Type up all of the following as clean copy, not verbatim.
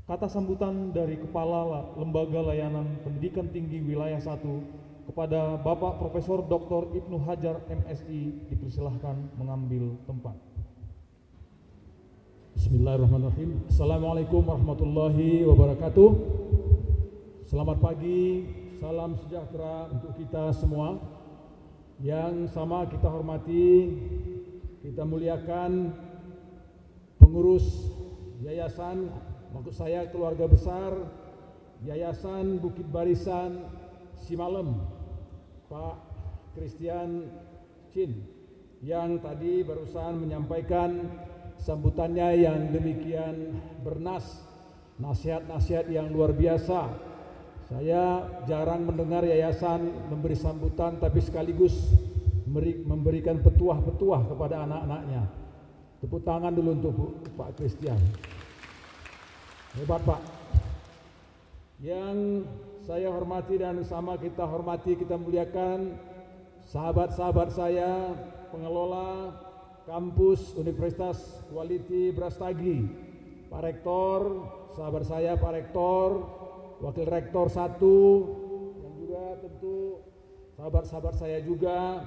Kata sambutan dari Kepala Lembaga Layanan Pendidikan Tinggi Wilayah 1 kepada Bapak Profesor Dr. Ibnu Hajar MSI dipersilahkan mengambil tempat. Bismillahirrahmanirrahim. Assalamualaikum warahmatullahi wabarakatuh. Selamat pagi, salam sejahtera untuk kita semua. Yang sama kita hormati, kita muliakan pengurus yayasan, maksud saya keluarga besar Yayasan Bukit Barisan Simalem, Pak Christian Chin, yang tadi barusan menyampaikan sambutannya yang demikian bernas, nasihat-nasihat yang luar biasa. Saya jarang mendengar yayasan memberi sambutan tapi sekaligus memberikan petuah-petuah kepada anak-anaknya. Tepuk tangan dulu untuk Pak Christian. Hebat Pak. Yang saya hormati dan sama kita hormati, kita muliakan sahabat-sahabat saya, pengelola kampus Universitas Quality Brastagi, Pak Rektor, sahabat saya Pak Rektor, Wakil Rektor 1, yang juga tentu sahabat-sahabat saya juga,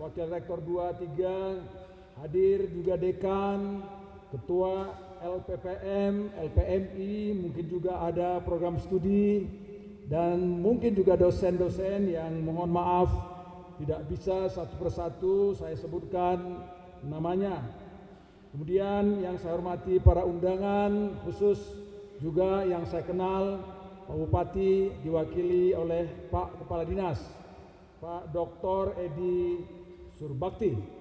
Wakil Rektor 2, 3, hadir juga Dekan, Ketua LPPM, LPMI, mungkin juga ada program studi, dan mungkin juga dosen-dosen yang mohon maaf tidak bisa satu persatu saya sebutkan namanya. Kemudian yang saya hormati para undangan, khusus juga yang saya kenal, Pak Bupati diwakili oleh Pak Kepala Dinas, Pak Dr. Edi Surbakti.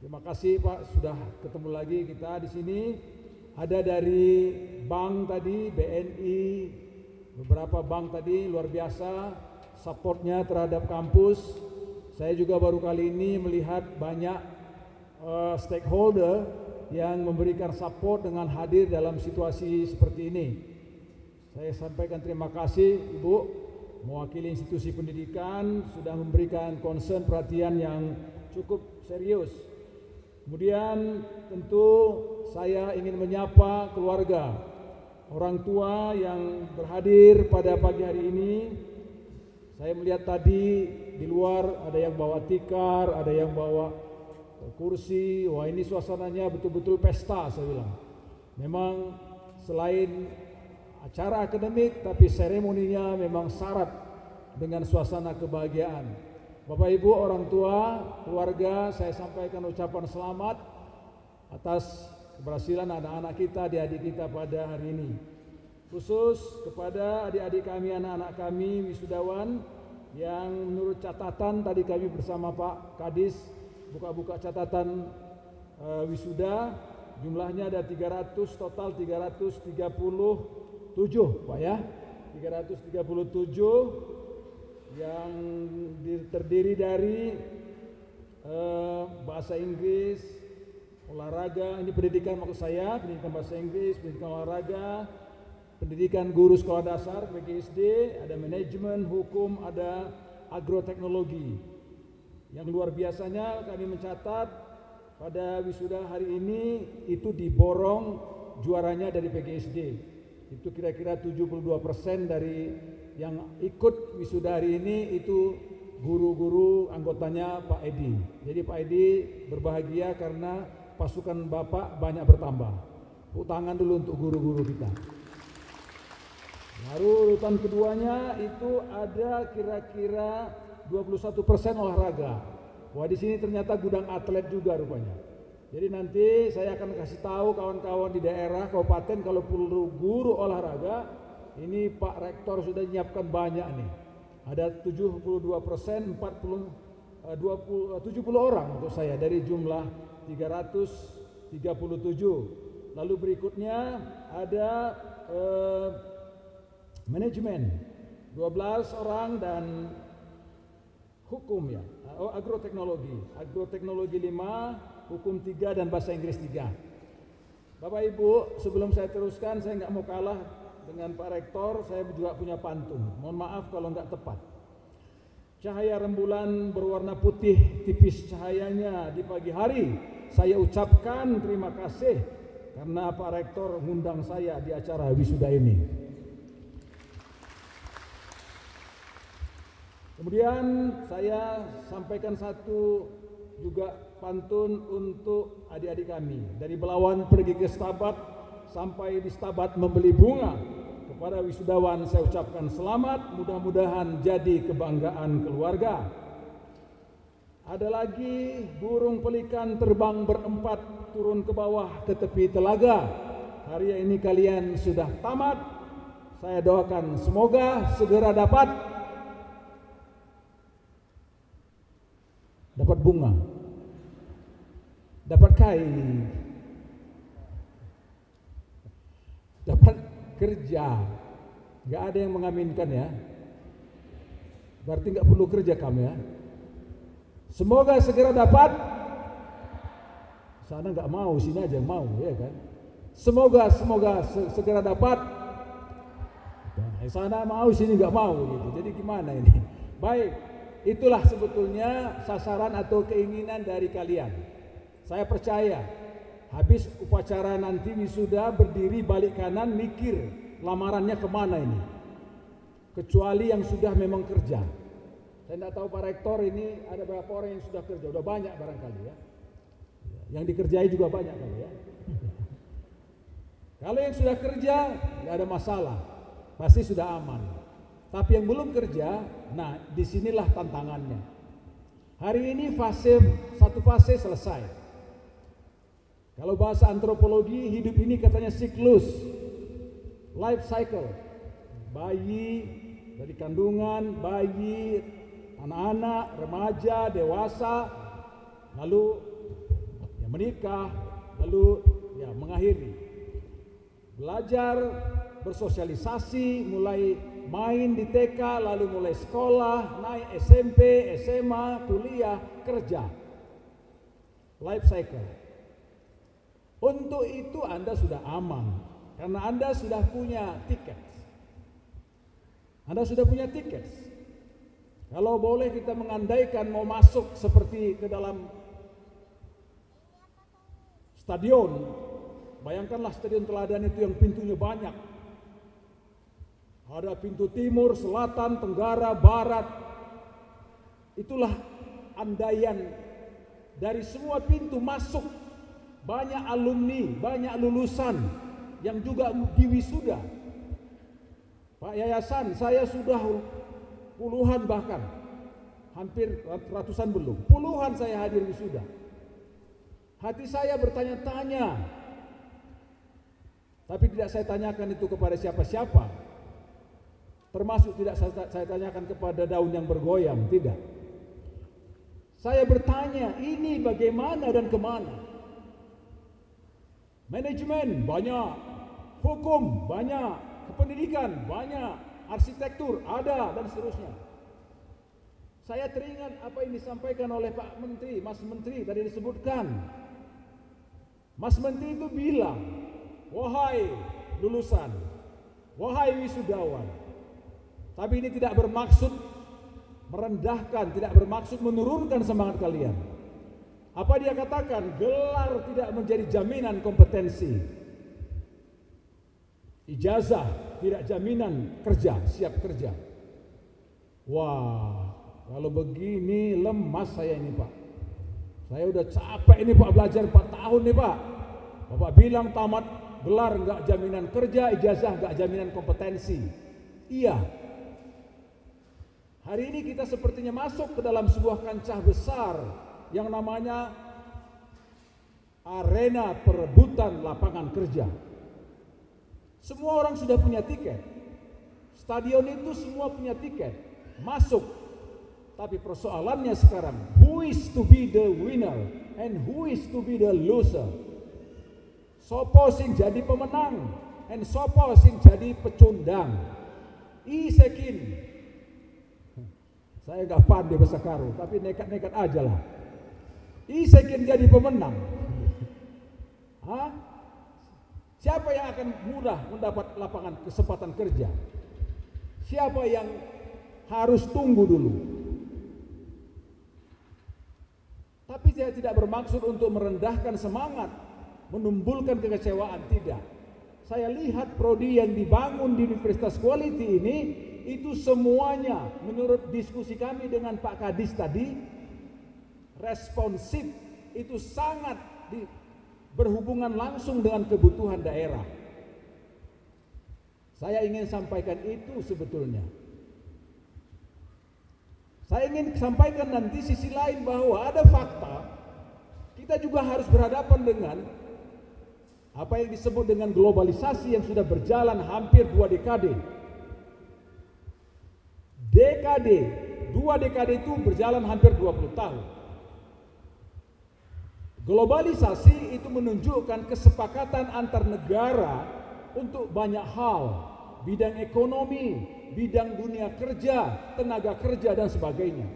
Terima kasih Pak, sudah ketemu lagi kita di sini. Ada dari bank tadi, BNI, beberapa bank tadi luar biasa supportnya terhadap kampus. Saya juga baru kali ini melihat banyak stakeholder yang memberikan support dengan hadir dalam situasi seperti ini. Saya sampaikan terima kasih Ibu, mewakili institusi pendidikan sudah memberikan concern perhatian yang cukup serius. Kemudian tentu saya ingin menyapa keluarga, orang tua yang berhadir pada pagi hari ini. Saya melihat tadi di luar ada yang bawa tikar, ada yang bawa kursi. Wah, ini suasananya betul-betul pesta, saya bilang. Memang selain acara akademik, tapi seremoninya memang syarat dengan suasana kebahagiaan. Bapak Ibu, orang tua, keluarga, saya sampaikan ucapan selamat atas keberhasilan anak-anak kita, adik-adik kita pada hari ini. Khusus kepada adik-adik kami, anak-anak kami, wisudawan, yang menurut catatan tadi kami bersama Pak Kadis buka-buka catatan wisuda, jumlahnya ada 300, total 337 Pak ya, 337 yang terdiri dari bahasa Inggris, olahraga, ini pendidikan maksud saya, pendidikan bahasa Inggris, pendidikan olahraga, pendidikan guru sekolah dasar PGSD, ada manajemen, hukum, ada agroteknologi. Yang luar biasanya kami mencatat pada wisuda hari ini itu diborong juaranya dari PGSD. Itu kira-kira 72% dari yang ikut wisuda hari ini itu guru-guru anggotanya Pak Edi. Jadi Pak Edi berbahagia karena pasukan Bapak banyak bertambah. Tepuk tangan dulu untuk guru-guru kita. Baru urutan keduanya itu ada kira-kira 21% olahraga. Wah, di sini ternyata gudang atlet juga rupanya. Jadi nanti saya akan kasih tahu kawan-kawan di daerah kabupaten kalau perlu guru olahraga, ini Pak Rektor sudah menyiapkan banyak nih. Ada 72%, 70 orang untuk saya dari jumlah 337. Lalu berikutnya ada manajemen 12 orang dan hukum ya, agroteknologi 5, hukum 3 dan bahasa Inggris 3. Bapak Ibu, sebelum saya teruskan, saya nggak mau kalah dengan Pak Rektor, saya juga punya pantun. Mohon maaf kalau nggak tepat. Cahaya rembulan berwarna putih tipis cahayanya di pagi hari. Saya ucapkan terima kasih karena Pak Rektor mengundang saya di acara wisuda ini. Kemudian saya sampaikan satu juga pantun untuk adik-adik kami. Dari Belawan pergi ke Stabat, sampai di Stabat membeli bunga. Kepada wisudawan saya ucapkan selamat, mudah-mudahan jadi kebanggaan keluarga. Ada lagi burung pelikan terbang berempat turun ke bawah ke tepi telaga. Hari ini kalian sudah tamat. Saya doakan semoga segera dapat bunga, dapat kain, dapat kerja. Gak ada yang mengaminkan ya. Berarti gak perlu kerja kamu ya. Semoga segera dapat. Sana gak mau, sini aja yang mau ya kan. Semoga segera dapat. Nah, sana mau, sini gak mau gitu. Jadi gimana ini? Baik, itulah sebetulnya sasaran atau keinginan dari kalian. Saya percaya habis upacara nanti wisuda berdiri balik kanan mikir lamarannya kemana ini. Kecuali yang sudah memang kerja. Saya tidak tahu Pak Rektor ini ada berapa orang yang sudah kerja. Udah banyak barangkali ya. Yang dikerjai juga banyak kali ya. Kalau yang sudah kerja nggak ada masalah, pasti sudah aman. Tapi yang belum kerja, nah disinilah tantangannya. Hari ini satu fase selesai. Kalau bahasa antropologi, hidup ini katanya siklus, life cycle. Bayi, dari kandungan, bayi, anak-anak, remaja, dewasa, lalu ya menikah, lalu ya mengakhiri. Belajar, bersosialisasi, mulai main di TK, lalu mulai sekolah, naik SMP, SMA, kuliah, kerja. Life cycle. Untuk itu Anda sudah aman, karena Anda sudah punya tiket. Anda sudah punya tiket. Kalau boleh kita mengandaikan mau masuk seperti ke dalam stadion, bayangkanlah stadion Teladan itu yang pintunya banyak. Ada pintu timur, selatan, tenggara, barat. Itulah andaian dari semua pintu masuk. Banyak alumni, banyak lulusan yang juga diwisuda. Pak Yayasan, saya sudah puluhan bahkan, hampir ratusan belum. Puluhan saya hadir wisuda. Hati saya bertanya-tanya, tapi tidak saya tanyakan itu kepada siapa-siapa. Termasuk tidak saya tanyakan kepada daun yang bergoyang, tidak. Saya bertanya, ini bagaimana dan kemana? Manajemen banyak, hukum banyak, kependidikan banyak, arsitektur ada, dan seterusnya. Saya teringat apa yang disampaikan oleh Pak Menteri, Mas Menteri tadi disebutkan. Mas Menteri itu bilang, wahai lulusan, wahai wisudawan, tapi ini tidak bermaksud merendahkan, tidak bermaksud menurunkan semangat kalian. Apa dia katakan? Gelar tidak menjadi jaminan kompetensi. Ijazah tidak jaminan kerja, siap kerja. Wah, kalau begini lemas saya ini Pak. Saya udah capek ini Pak, belajar 4 tahun nih Pak. Bapak bilang tamat gelar enggak jaminan kerja, ijazah enggak jaminan kompetensi. Iya. Hari ini kita sepertinya masuk ke dalam sebuah kancah besar yang namanya arena perebutan lapangan kerja. Semua orang sudah punya tiket. Stadion itu semua punya tiket. Masuk. Tapi persoalannya sekarang, who is to be the winner and who is to be the loser? Sopo sing jadi pemenang and sopo sing jadi pecundang. Isekin. Saya enggak pandai bahasa Karo, tapi nekat-nekat aja lah. Isekin jadi pemenang. Hah? Siapa yang akan mudah mendapat lapangan kesempatan kerja? Siapa yang harus tunggu dulu? Tapi saya tidak bermaksud untuk merendahkan semangat. menimbulkan kekecewaan, tidak. Saya lihat prodi yang dibangun di Universitas Quality ini, itu semuanya menurut diskusi kami dengan Pak Kadis tadi, responsif, itu sangat berhubungan langsung dengan kebutuhan daerah. Saya ingin sampaikan itu sebetulnya. Saya ingin sampaikan nanti sisi lain bahwa ada fakta, kita juga harus berhadapan dengan apa yang disebut dengan globalisasi yang sudah berjalan hampir 2 dekade. Dua dekade itu berjalan hampir 20 tahun. Globalisasi itu menunjukkan kesepakatan antar negara untuk banyak hal, bidang ekonomi, bidang dunia kerja, tenaga kerja dan sebagainya.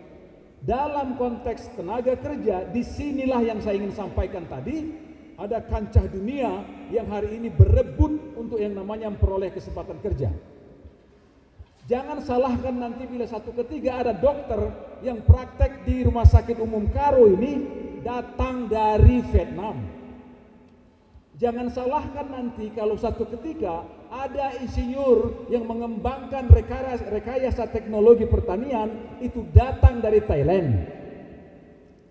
Dalam konteks tenaga kerja, disinilah yang saya ingin sampaikan tadi, ada kancah dunia yang hari ini berebut untuk yang namanya memperoleh kesempatan kerja. Jangan salahkan nanti bila satu ketika ada dokter yang praktek di Rumah Sakit Umum Karo ini datang dari Vietnam. Jangan salahkan nanti kalau satu ketika ada insinyur yang mengembangkan rekayasa teknologi pertanian itu datang dari Thailand.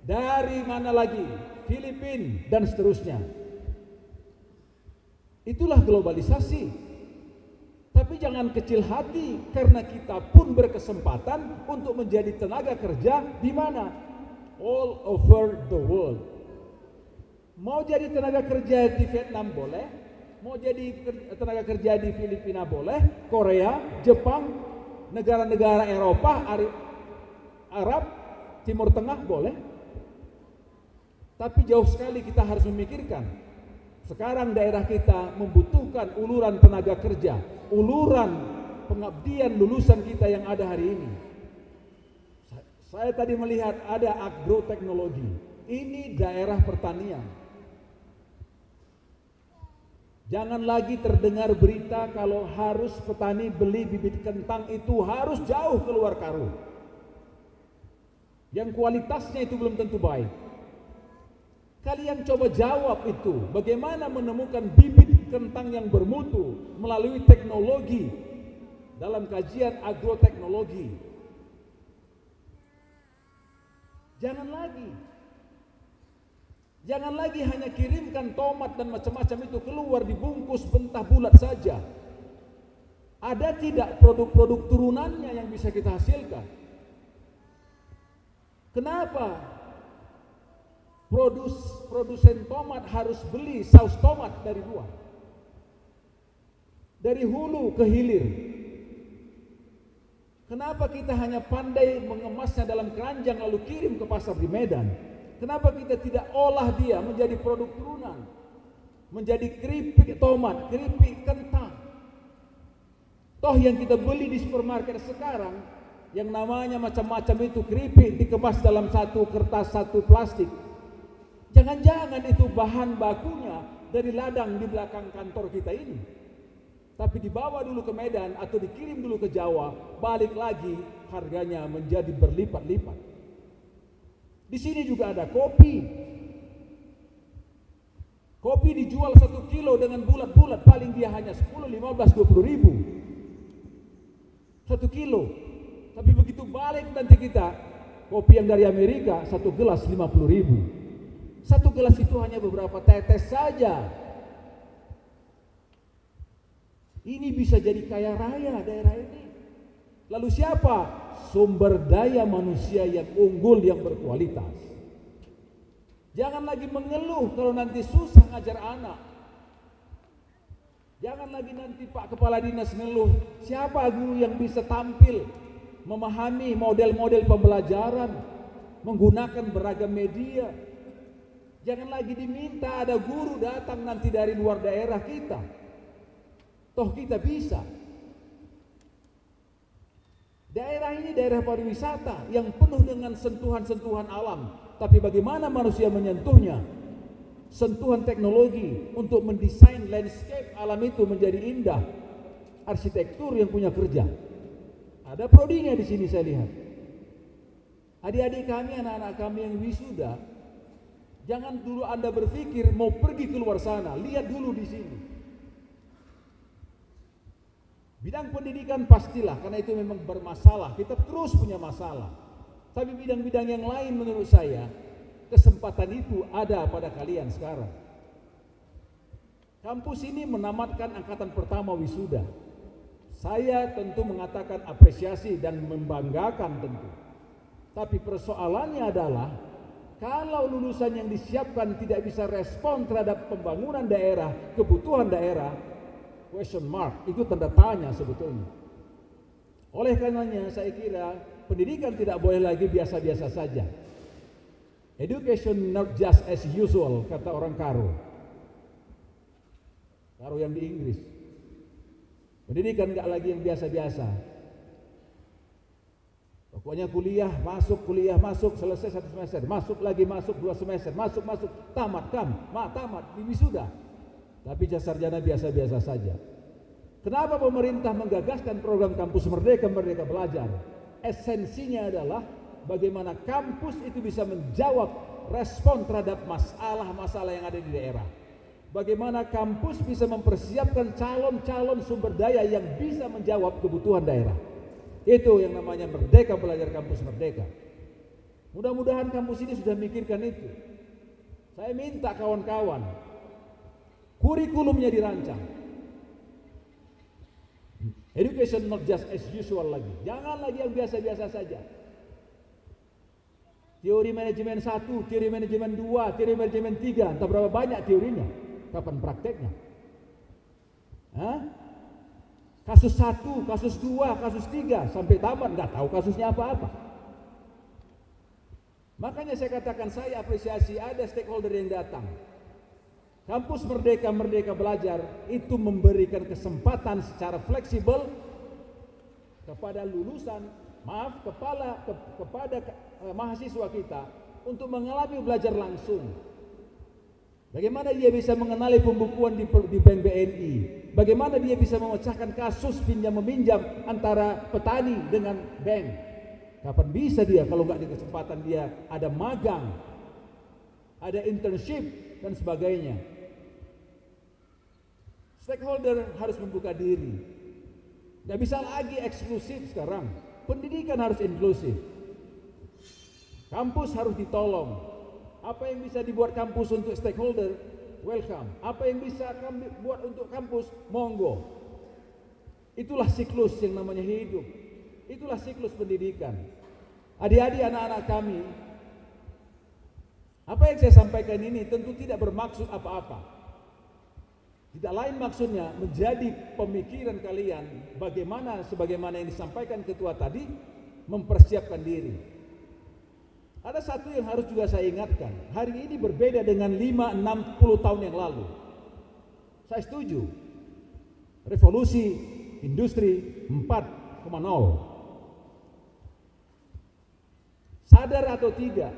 Dari mana lagi? Filipina dan seterusnya. Itulah globalisasi. Tapi jangan kecil hati karena kita pun berkesempatan untuk menjadi tenaga kerja di mana? All over the world. Mau jadi tenaga kerja di Vietnam boleh, mau jadi tenaga kerja di Filipina boleh, Korea, Jepang, negara-negara Eropa, Arab, Timur Tengah boleh. Tapi jauh sekali kita harus memikirkan, sekarang daerah kita membutuhkan uluran tenaga kerja, uluran pengabdian lulusan kita yang ada hari ini. Saya tadi melihat ada agroteknologi, ini daerah pertanian. Jangan lagi terdengar berita kalau harus petani beli bibit kentang itu harus jauh keluar Karo, yang kualitasnya itu belum tentu baik. Kalian coba jawab itu, bagaimana menemukan bibit kentang yang bermutu melalui teknologi dalam kajian agroteknologi. Jangan lagi hanya kirimkan tomat dan macam-macam itu keluar dibungkus mentah bulat saja. Ada tidak produk-produk turunannya yang bisa kita hasilkan? Kenapa produsen tomat harus beli saus tomat dari luar, dari hulu ke hilir? Kenapa kita hanya pandai mengemasnya dalam keranjang lalu kirim ke pasar di Medan? Kenapa kita tidak olah dia menjadi produk turunan, menjadi keripik tomat, keripik kentang? Toh yang kita beli di supermarket sekarang yang namanya macam-macam itu keripik dikemas dalam satu kertas, satu plastik. Jangan-jangan itu bahan bakunya dari ladang di belakang kantor kita ini. Tapi dibawa dulu ke Medan atau dikirim dulu ke Jawa, balik lagi harganya menjadi berlipat-lipat. Di sini juga ada kopi. Kopi dijual 1 kilo dengan bulat-bulat, paling dia hanya 10, 15, 20 ribu. 1 kilo. Tapi begitu balik nanti kita, kopi yang dari Amerika 1 gelas 50 ribu. 1 gelas itu hanya beberapa tetes saja. Ini bisa jadi kaya raya daerah ini. Lalu siapa? Sumber daya manusia yang unggul, yang berkualitas. Jangan lagi mengeluh kalau nanti susah ngajar anak. Jangan lagi nanti Pak Kepala Dinas ngeluh, siapa guru yang bisa tampil memahami model-model pembelajaran menggunakan beragam media. Jangan lagi diminta ada guru datang nanti dari luar daerah kita. Toh kita bisa. Daerah ini daerah pariwisata yang penuh dengan sentuhan-sentuhan alam. Tapi bagaimana manusia menyentuhnya? Sentuhan teknologi untuk mendesain landscape alam itu menjadi indah. Arsitektur yang punya kerja. Ada prodinya di sini saya lihat. Adik-adik kami, anak-anak kami yang wisuda, Jangan dulu Anda berpikir mau pergi keluar sana, lihat dulu di sini. Bidang pendidikan pastilah, karena itu memang bermasalah, kita terus punya masalah. Tapi bidang-bidang yang lain menurut saya, kesempatan itu ada pada kalian sekarang. Kampus ini menamatkan angkatan pertama wisuda. Saya tentu mengatakan apresiasi dan membanggakan tentu. Tapi persoalannya adalah, kalau lulusan yang disiapkan tidak bisa respon terhadap pembangunan daerah, kebutuhan daerah, question mark, itu tanda tanya sebetulnya. Oleh karenanya saya kira pendidikan tidak boleh lagi biasa-biasa saja. Education not just as usual, kata orang Karo. Karo yang di Inggris. Pendidikan nggak lagi yang biasa-biasa. Pokoknya kuliah masuk, selesai 1 semester, masuk lagi, masuk 2 semester, masuk, tamat, tamat, wisuda. Tapi sarjana biasa-biasa saja. Kenapa pemerintah menggagaskan program Kampus Merdeka, Merdeka Belajar? Esensinya adalah bagaimana kampus itu bisa menjawab respon terhadap masalah-masalah yang ada di daerah. Bagaimana kampus bisa mempersiapkan calon-calon sumber daya yang bisa menjawab kebutuhan daerah. Itu yang namanya Merdeka Belajar, Kampus Merdeka. Mudah-mudahan kampus ini sudah mikirkan itu. Saya minta kawan-kawan, kurikulumnya dirancang. Education not just as usual lagi. Jangan lagi yang biasa-biasa saja. Teori manajemen 1, teori manajemen 2, teori manajemen 3, entah berapa banyak teorinya. Kapan prakteknya? Kasus 1, kasus 2, kasus 3 sampai tamat nggak tahu kasusnya apa-apa. Makanya saya katakan saya apresiasi ada stakeholder yang datang. Kampus Merdeka, Merdeka Belajar itu memberikan kesempatan secara fleksibel kepada lulusan, kepada mahasiswa kita untuk mengalami belajar langsung. Bagaimana dia bisa mengenali pembukuan di Bank BNI? Bagaimana dia bisa memecahkan kasus pinjam-meminjam antara petani dengan bank? Kapan bisa dia kalau nggak di kesempatan dia ada magang, ada internship dan sebagainya. Stakeholder harus membuka diri. Nggak bisa lagi eksklusif sekarang. Pendidikan harus inklusif. Kampus harus ditolong. Apa yang bisa dibuat kampus untuk stakeholder, welcome. Apa yang bisa kami buat untuk kampus, monggo. Itulah siklus yang namanya hidup. Itulah siklus pendidikan. Adik-adik, anak-anak kami, apa yang saya sampaikan ini tentu tidak bermaksud apa-apa. Tidak lain maksudnya menjadi pemikiran kalian bagaimana sebagaimana yang disampaikan ketua tadi, mempersiapkan diri. Ada satu yang harus juga saya ingatkan. Hari ini berbeda dengan 5-60 tahun yang lalu. Saya setuju. Revolusi industri 4.0. Sadar atau tidak,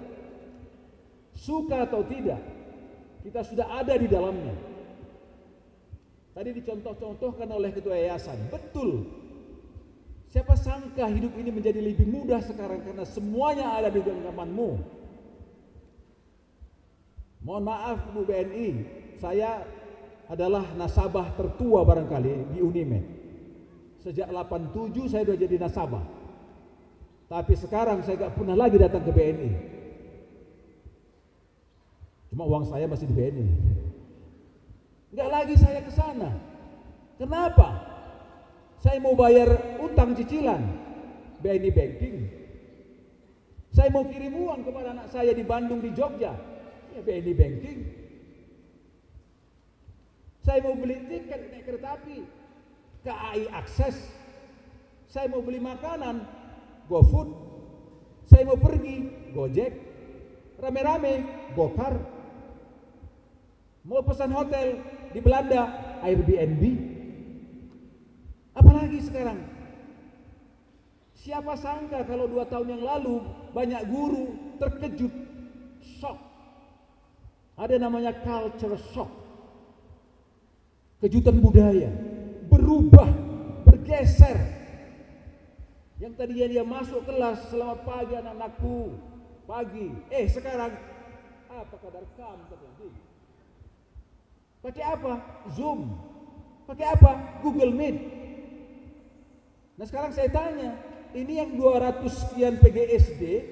suka atau tidak, kita sudah ada di dalamnya. Tadi dicontoh-contohkan oleh ketua yayasan. Betul. Siapa sangka hidup ini menjadi lebih mudah sekarang karena semuanya ada di genggamanmu. Mohon maaf Bu BNI, saya adalah nasabah tertua barangkali di Unimed. Sejak 87 saya sudah jadi nasabah. Tapi sekarang saya gak pernah lagi datang ke BNI. Cuma uang saya masih di BNI. Gak lagi saya ke sana. Kenapa? Saya mau bayar utang cicilan BNI Banking. Saya mau kirim uang kepada anak saya di Bandung, di Jogja, ya BNI Banking. Saya mau beli tiket naik kereta api, KAI Akses. Saya mau beli makanan, GoFood. Saya mau pergi, Gojek. Rame-rame, Gokar. Mau pesan hotel di Belanda, Airbnb. Apalagi sekarang, siapa sangka kalau 2 tahun yang lalu banyak guru terkejut, shock. Ada namanya culture shock. Kejutan budaya, berubah, bergeser. Yang tadinya dia masuk kelas, selamat pagi anak-anakku, pagi. Sekarang Apakah rekam terjadi? Pakai apa? Zoom. Pakai apa? Google Meet. Nah sekarang saya tanya, ini yang 200 sekian PGSD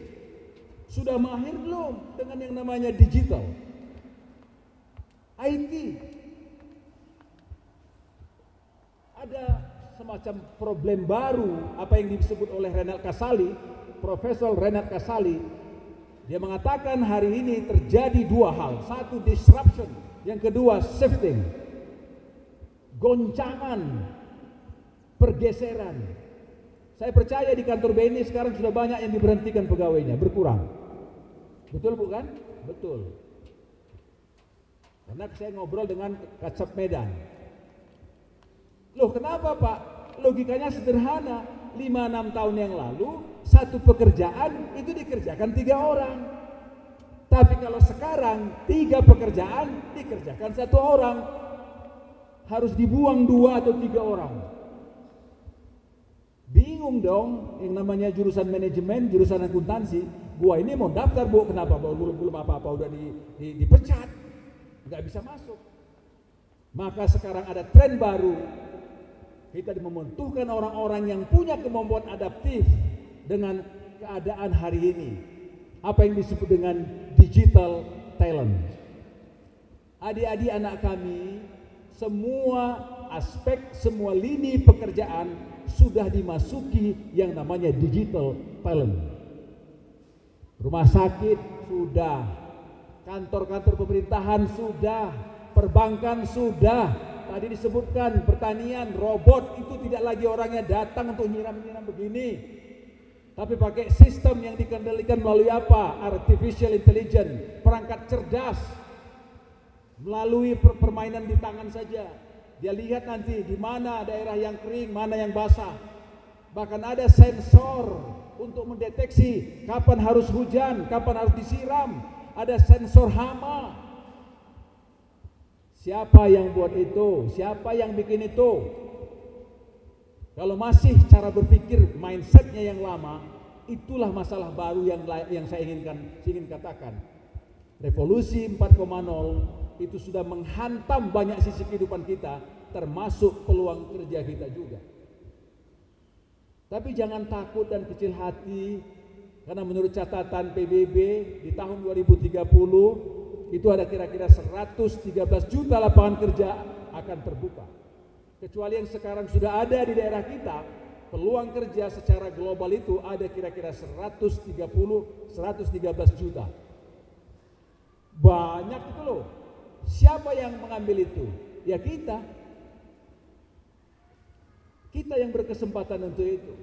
sudah mahir belum dengan yang namanya digital? IT. Ada semacam problem baru, apa yang disebut oleh Renat Kasali, Profesor Renat Kasali. Dia mengatakan hari ini terjadi dua hal. Satu, disruption. Yang kedua, shifting. Goncangan, pergeseran. Saya percaya di kantor BNI sekarang sudah banyak yang diberhentikan pegawainya, berkurang. Betul bukan? Betul. Karena saya ngobrol dengan Kacap Medan. Loh kenapa Pak? Logikanya sederhana. 5-6 tahun yang lalu satu pekerjaan itu dikerjakan 3 orang. Tapi kalau sekarang 3 pekerjaan dikerjakan 1 orang. Harus dibuang 2 atau 3 orang. Bingung dong yang namanya jurusan manajemen, jurusan akuntansi. Gua ini mau daftar Bu, kenapa belum apa-apa udah dipecat. Nggak bisa masuk. Maka sekarang ada tren baru. Kita membutuhkan orang-orang yang punya kemampuan adaptif dengan keadaan hari ini. Apa yang disebut dengan digital talent. Adik-adik anak kami, semua aspek, semua lini pekerjaan sudah dimasuki yang namanya digital talent. Rumah sakit sudah, kantor-kantor pemerintahan sudah, perbankan sudah. Tadi disebutkan pertanian, robot itu tidak lagi orangnya datang untuk nyiram-nyiram begini. Tapi pakai sistem yang dikendalikan melalui apa? Artificial intelligence, perangkat cerdas. Melalui permainan di tangan saja. Dia lihat nanti di mana daerah yang kering, mana yang basah. Bahkan ada sensor untuk mendeteksi kapan harus hujan, kapan harus disiram. Ada sensor hama. Siapa yang buat itu? Siapa yang bikin itu? Kalau masih cara berpikir mindsetnya yang lama, itulah masalah baru yang saya ingin katakan. Revolusi 4.0 itu sudah menghantam banyak sisi kehidupan kita, termasuk peluang kerja kita juga. Tapi jangan takut dan kecil hati, karena menurut catatan PBB di tahun 2030 itu ada kira-kira 113 juta lapangan kerja akan terbuka. Kecuali yang sekarang sudah ada di daerah kita, peluang kerja secara global itu ada kira-kira 113 juta. Banyak itu loh. Siapa yang mengambil itu? Ya kita. Kita yang berkesempatan untuk itu.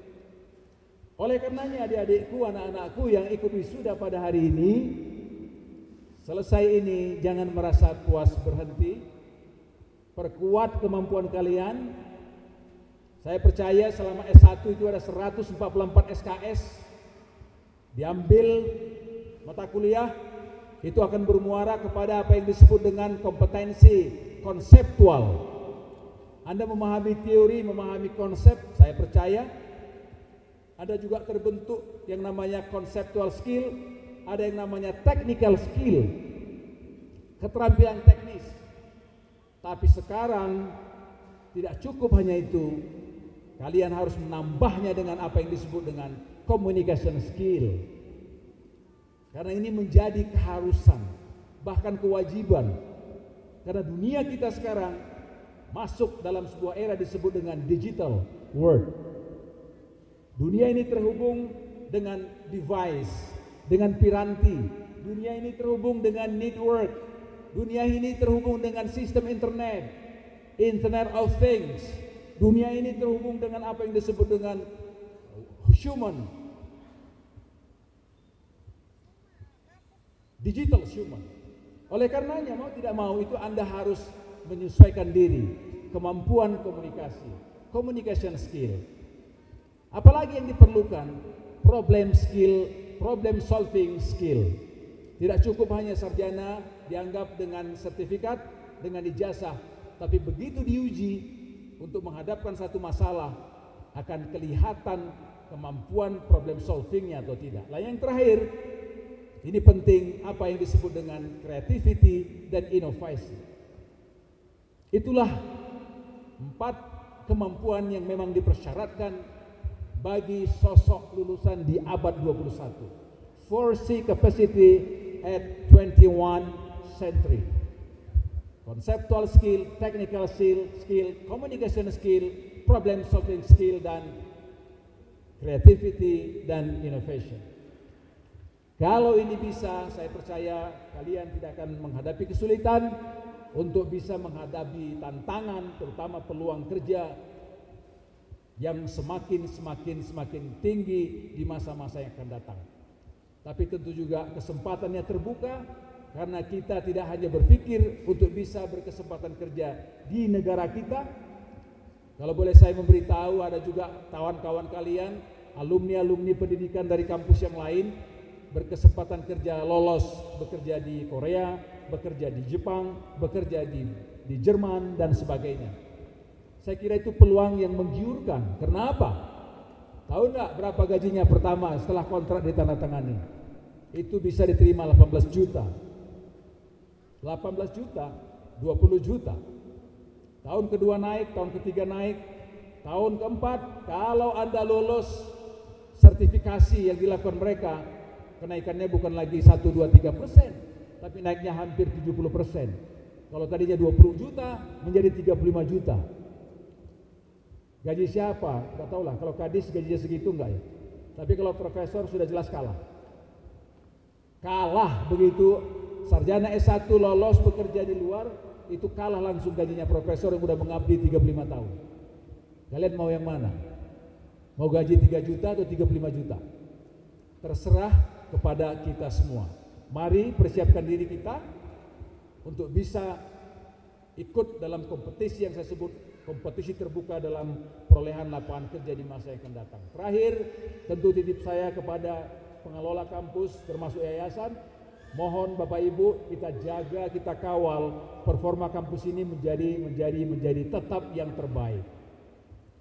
Oleh karenanya adik-adikku, anak-anakku yang ikut wisuda pada hari ini, selesai ini jangan merasa puas berhenti. Perkuat kemampuan kalian. Saya percaya selama S1 itu ada 144 SKS. Diambil mata kuliah, itu akan bermuara kepada apa yang disebut dengan kompetensi konseptual. Anda memahami teori, memahami konsep, saya percaya. Ada juga terbentuk yang namanya conceptual skill, ada yang namanya technical skill, keterampilan teknis. Tapi sekarang tidak cukup hanya itu, kalian harus menambahnya dengan apa yang disebut dengan communication skill. Karena ini menjadi keharusan, bahkan kewajiban. Karena dunia kita sekarang masuk dalam sebuah era disebut dengan digital world. Dunia ini terhubung dengan device, dengan piranti. Dunia ini terhubung dengan network. Dunia ini terhubung dengan sistem internet, Internet of Things. Dunia ini terhubung dengan apa yang disebut dengan human, digital human. Oleh karenanya mau tidak mau itu Anda harus menyesuaikan diri, kemampuan komunikasi, communication skill. Apalagi yang diperlukan? Problem skill, problem solving skill. Tidak cukup hanya sarjana dianggap dengan sertifikat, dengan ijazah, tapi begitu diuji untuk menghadapkan satu masalah akan kelihatan kemampuan problem solvingnya atau tidak. Lah yang terakhir, Ini penting apa yang disebut dengan creativity dan inovasi. Itulah 4 kemampuan yang memang dipersyaratkan bagi sosok lulusan di abad 21. 4C capacity at 21 century. Conceptual skill, technical skill, communication skill, problem solving skill, dan creativity dan innovation. Kalau ini bisa, saya percaya kalian tidak akan menghadapi kesulitan untuk bisa menghadapi tantangan, terutama peluang kerja yang semakin tinggi di masa-masa yang akan datang. Tapi tentu juga kesempatannya terbuka karena kita tidak hanya berpikir untuk bisa berkesempatan kerja di negara kita. Kalau boleh saya memberitahu, ada juga kawan-kawan kalian, alumni pendidikan dari kampus yang lain, berkesempatan kerja lolos, bekerja di Korea, bekerja di Jepang, bekerja di Jerman, dan sebagainya. Saya kira itu peluang yang menggiurkan. Kenapa? Tahu nggak berapa gajinya pertama setelah kontrak ditandatangani? Itu bisa diterima 18 juta. 18 juta, 20 juta. Tahun kedua naik, tahun ketiga naik, tahun keempat, kalau Anda lolos sertifikasi yang dilakukan mereka, kenaikannya bukan lagi 1, 2, 3%, tapi naiknya hampir 70%. Kalau tadinya 20 juta menjadi 35 juta. Gaji siapa? Tidak tahu lah. Kalau kadis gajinya segitu enggak ya? Tapi kalau profesor sudah jelas kalah. Kalah begitu sarjana S1 lolos bekerja di luar, itu kalah langsung gajinya profesor yang sudah mengabdi 35 tahun. Kalian mau yang mana? Mau gaji 3 juta atau 35 juta? Terserah kepada kita semua. Mari persiapkan diri kita untuk bisa ikut dalam kompetisi yang saya sebut kompetisi terbuka dalam perolehan lapangan kerja di masa yang akan datang. Terakhir, tentu titip saya kepada pengelola kampus termasuk yayasan, mohon Bapak Ibu kita jaga, kita kawal performa kampus ini menjadi tetap yang terbaik.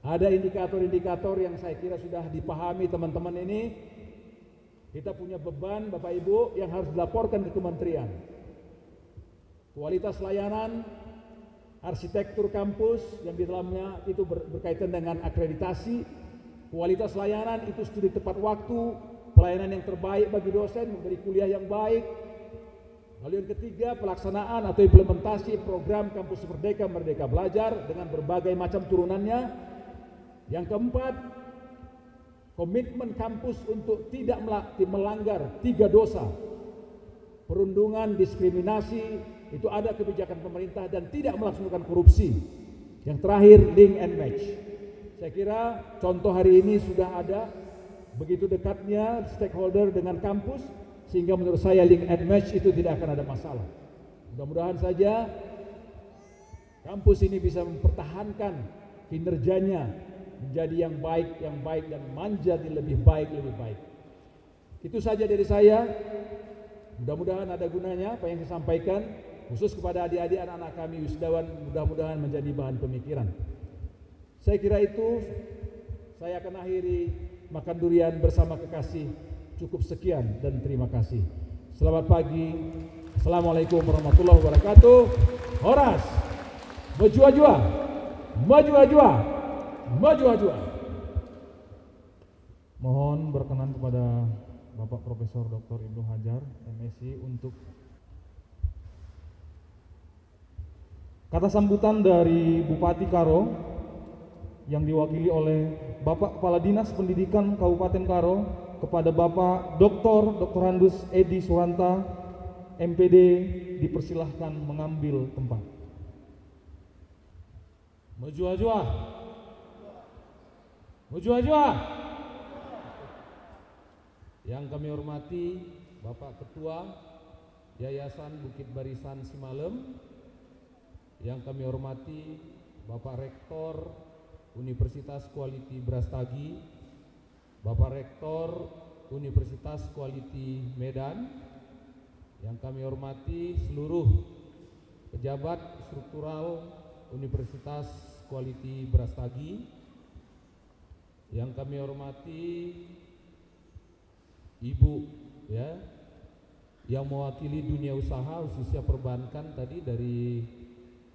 Ada indikator-indikator yang saya kira sudah dipahami teman-teman ini. Kita punya beban Bapak Ibu yang harus dilaporkan ke kementerian. Kualitas layanan, arsitektur kampus yang di dalamnya itu berkaitan dengan akreditasi, kualitas layanan itu studi tepat waktu, pelayanan yang terbaik bagi dosen, memberi kuliah yang baik. Lalu yang ketiga, pelaksanaan atau implementasi program Kampus Merdeka, Merdeka Belajar dengan berbagai macam turunannya. Yang keempat, komitmen kampus untuk tidak melanggar 3 dosa. Perundungan, diskriminasi, itu ada kebijakan pemerintah, dan tidak melaksanakan korupsi. Yang terakhir, link and match. Saya kira contoh hari ini sudah ada begitu dekatnya stakeholder dengan kampus, sehingga menurut saya link and match itu tidak akan ada masalah. Mudah-mudahan saja kampus ini bisa mempertahankan kinerjanya menjadi yang baik dan menjadi lebih baik. Itu saja dari saya. Mudah-mudahan ada gunanya apa yang saya sampaikan, khusus kepada adik-adik anak-anak kami wisudawan, mudah-mudahan menjadi bahan pemikiran. Saya kira itu, saya akan akhiri makan durian bersama kekasih. Cukup sekian dan terima kasih. Selamat pagi. Assalamualaikum warahmatullahi wabarakatuh. Horas, maju-ajua, maju-ajua, maju-ajua. Mohon berkenan kepada Bapak Profesor Dr. Ibnu Hajar, MSc, untuk kata sambutan dari Bupati Karo yang diwakili oleh Bapak Kepala Dinas Pendidikan Kabupaten Karo kepada Bapak Dr. Handus Edi Suranta, MPD, dipersilahkan mengambil tempat. Maju-ajua, maju-ajua. Yang kami hormati Bapak Ketua Yayasan Bukit Barisan Simalem, yang kami hormati Bapak Rektor Universitas Quality Brastagi, Bapak Rektor Universitas Quality Medan, yang kami hormati seluruh pejabat struktural Universitas Quality Brastagi, yang kami hormati Ibu yang mewakili dunia usaha khususnya perbankan tadi dari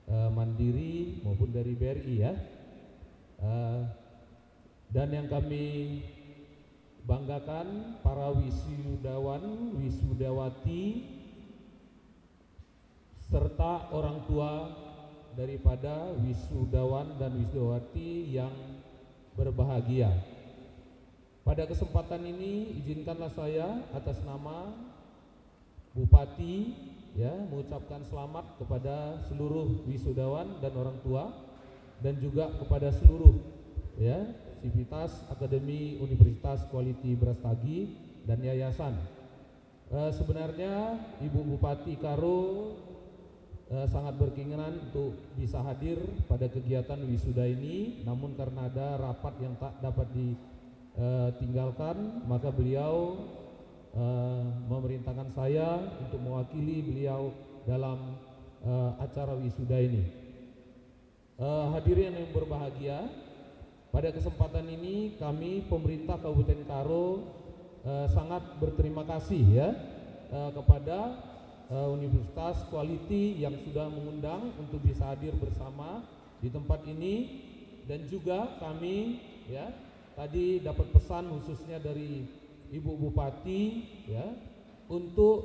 Mandiri maupun dari BRI ya. Dan yang kami banggakan para wisudawan, wisudawati serta orang tua daripada wisudawan dan wisudawati yang berbahagia. Pada kesempatan ini izinkanlah saya atas nama Bupati ya mengucapkan selamat kepada seluruh wisudawan dan orang tua dan juga kepada seluruh ya Sivitas Akademi Universitas Quality Brastagi dan yayasan. Sebenarnya Ibu Bupati Karo sangat berkeinginan untuk bisa hadir pada kegiatan wisuda ini, namun karena ada rapat yang tak dapat ditinggalkan, maka beliau memerintahkan saya untuk mewakili beliau dalam acara wisuda ini. Hadirin yang berbahagia, pada kesempatan ini kami pemerintah Kabupaten Karo sangat berterima kasih ya kepada Universitas Quality yang sudah mengundang untuk bisa hadir bersama di tempat ini, dan juga kami ya tadi dapat pesan khususnya dari Ibu Bupati ya untuk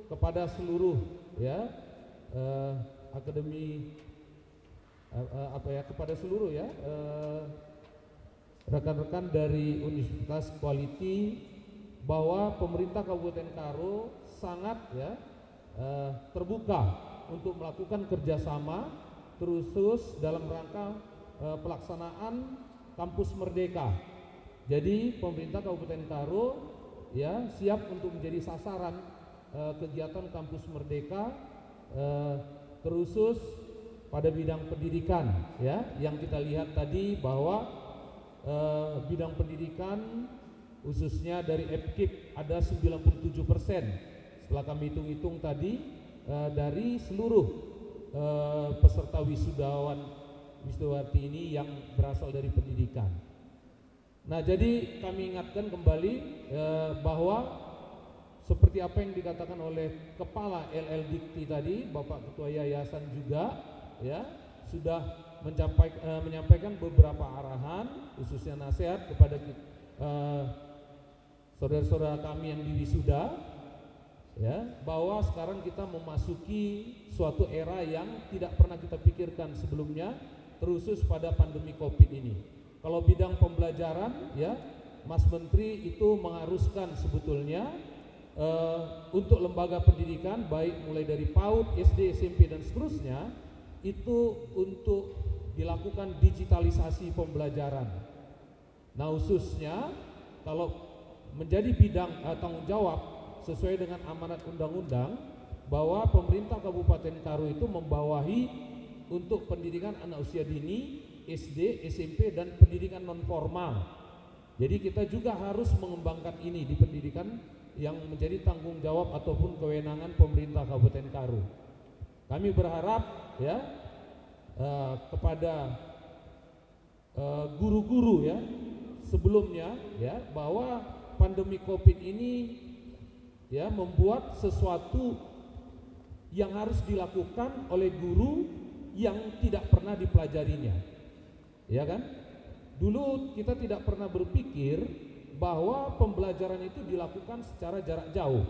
kepada seluruh ya akademi kepada seluruh ya rekan-rekan dari Universitas Quality bahwa pemerintah Kabupaten Karo sangat ya terbuka untuk melakukan kerjasama terus dalam rangka pelaksanaan Kampus Merdeka. Jadi pemerintah Kabupaten Karo ya siap untuk menjadi sasaran kegiatan Kampus Merdeka terusus pada bidang pendidikan ya, yang kita lihat tadi bahwa bidang pendidikan khususnya dari EPKIP ada 97%. Setelah kami hitung-hitung tadi dari seluruh peserta wisudawati ini yang berasal dari pendidikan. Nah, jadi kami ingatkan kembali bahwa seperti apa yang dikatakan oleh Kepala LL Dikti tadi, Bapak Ketua Yayasan juga ya sudah menyampaikan beberapa arahan khususnya nasihat kepada saudara-saudara kami yang di wisuda ya, bahwa sekarang kita memasuki suatu era yang tidak pernah kita pikirkan sebelumnya, terusus pada pandemi Covid ini. Kalau bidang pembelajaran ya, Mas Menteri itu mengharuskan sebetulnya untuk lembaga pendidikan baik mulai dari PAUD, SD, SMP dan seterusnya itu untuk dilakukan digitalisasi pembelajaran. Nah, khususnya kalau menjadi bidang tanggung jawab sesuai dengan amanat undang-undang bahwa pemerintah Kabupaten Karo itu membawahi untuk pendidikan anak usia dini, SD, SMP dan pendidikan non formal. Jadi kita juga harus mengembangkan ini di pendidikan yang menjadi tanggung jawab ataupun kewenangan pemerintah Kabupaten Karo. Kami berharap ya kepada guru-guru ya sebelumnya ya bahwa pandemi Covid ini ya membuat sesuatu yang harus dilakukan oleh guru yang tidak pernah dipelajarinya, ya kan? Dulu kita tidak pernah berpikir bahwa pembelajaran itu dilakukan secara jarak jauh,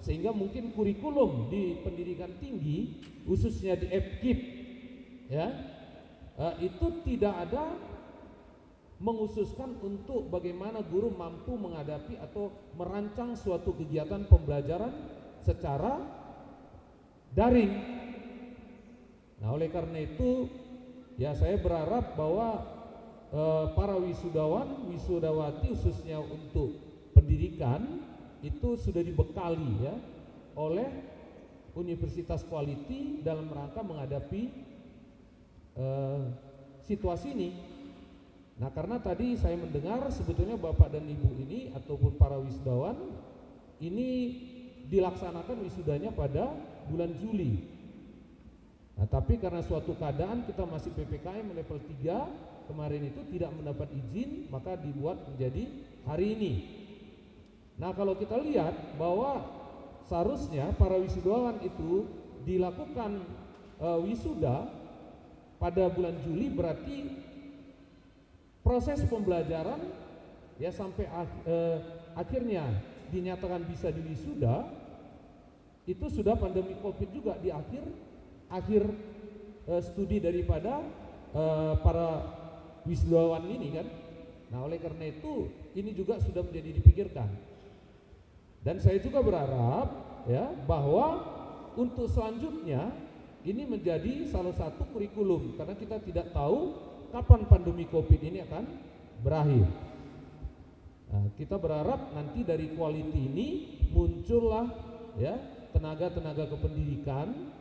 sehingga mungkin kurikulum di pendidikan tinggi khususnya di EPKIP ya itu tidak ada menghususkan untuk bagaimana guru mampu menghadapi atau merancang suatu kegiatan pembelajaran secara daring. Nah, oleh karena itu ya saya berharap bahwa para wisudawan, wisudawati khususnya untuk pendidikan itu sudah dibekali ya oleh Universitas Quality dalam rangka menghadapi situasi ini. Nah, karena tadi saya mendengar sebetulnya Bapak dan Ibu ini ataupun para wisudawan ini dilaksanakan wisudanya pada bulan Juli. Nah, tapi karena suatu keadaan kita masih PPKM level 3 kemarin itu tidak mendapat izin, maka dibuat menjadi hari ini. Nah, kalau kita lihat bahwa seharusnya para wisudawan itu dilakukan wisuda pada bulan Juli, berarti proses pembelajaran ya sampai akhirnya dinyatakan bisa diwisuda itu sudah pandemi Covid juga di akhir studi daripada para wisudawan ini kan. Nah, oleh karena itu ini juga sudah menjadi dipikirkan. Dan saya juga berharap ya bahwa untuk selanjutnya ini menjadi salah satu kurikulum, karena kita tidak tahu kapan pandemi Covid ini akan berakhir. Nah, kita berharap nanti dari quality ini muncullah ya tenaga-tenaga kependidikan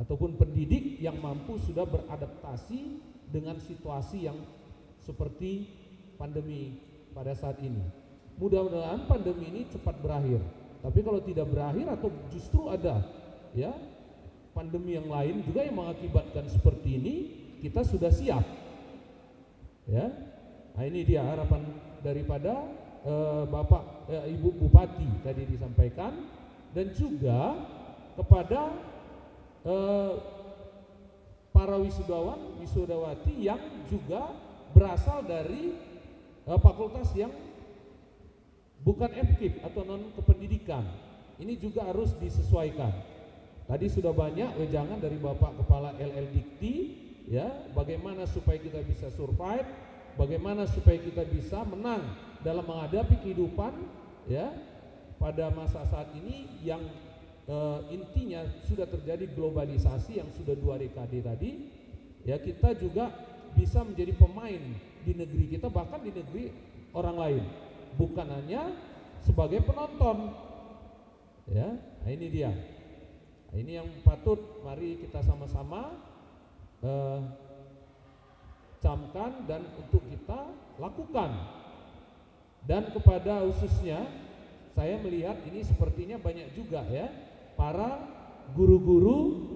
ataupun pendidik yang mampu sudah beradaptasi dengan situasi yang seperti pandemi pada saat ini. Mudah-mudahan pandemi ini cepat berakhir. Tapi kalau tidak berakhir atau justru ada ya pandemi yang lain juga yang mengakibatkan seperti ini, kita sudah siap. Ya. Nah, ini dia harapan daripada Bapak Ibu Bupati tadi disampaikan, dan juga kepada para wisudawan, wisudawati yang juga berasal dari fakultas yang bukan FKIP atau non kependidikan. Ini juga harus disesuaikan. Tadi sudah banyak wejangan dari Bapak Kepala LL Dikti ya, bagaimana supaya kita bisa survive, bagaimana supaya kita bisa menang dalam menghadapi kehidupan ya pada masa saat ini yang intinya sudah terjadi globalisasi yang sudah 2 dekade tadi. Ya, kita juga bisa menjadi pemain di negeri kita, bahkan di negeri orang lain, bukan hanya sebagai penonton. Ya, nah ini dia. Nah, ini yang patut mari kita sama-sama camkan dan untuk kita lakukan. Dan kepada khususnya saya melihat ini sepertinya banyak juga ya para guru-guru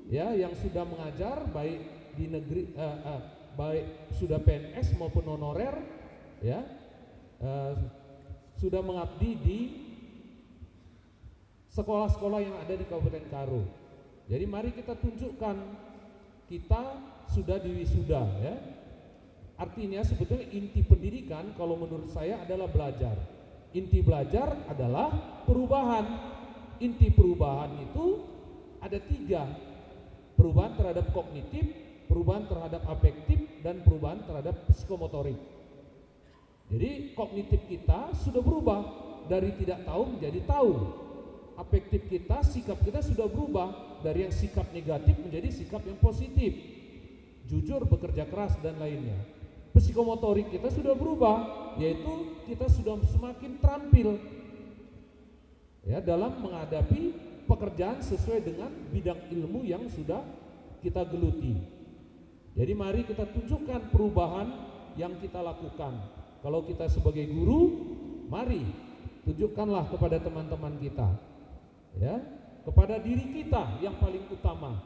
ya yang sudah mengajar baik di negeri baik sudah PNS maupun honorer ya sudah mengabdi di sekolah-sekolah yang ada di Kabupaten Karo. Jadi mari kita tunjukkan kita sudah diwisuda ya. Artinya sebetulnya inti pendidikan kalau menurut saya adalah belajar. Inti belajar adalah perubahan. Inti perubahan itu ada 3. Perubahan terhadap kognitif, perubahan terhadap afektif, dan perubahan terhadap psikomotorik. Jadi kognitif kita sudah berubah dari tidak tahu menjadi tahu. Afektif kita, sikap kita sudah berubah dari yang sikap negatif menjadi sikap yang positif. Jujur, bekerja keras, dan lainnya. Psikomotorik kita sudah berubah, yaitu kita sudah semakin terampil ya dalam menghadapi pekerjaan sesuai dengan bidang ilmu yang sudah kita geluti. Jadi mari kita tunjukkan perubahan yang kita lakukan. Kalau kita sebagai guru, mari tunjukkanlah kepada teman-teman kita, ya, kepada diri kita yang paling utama.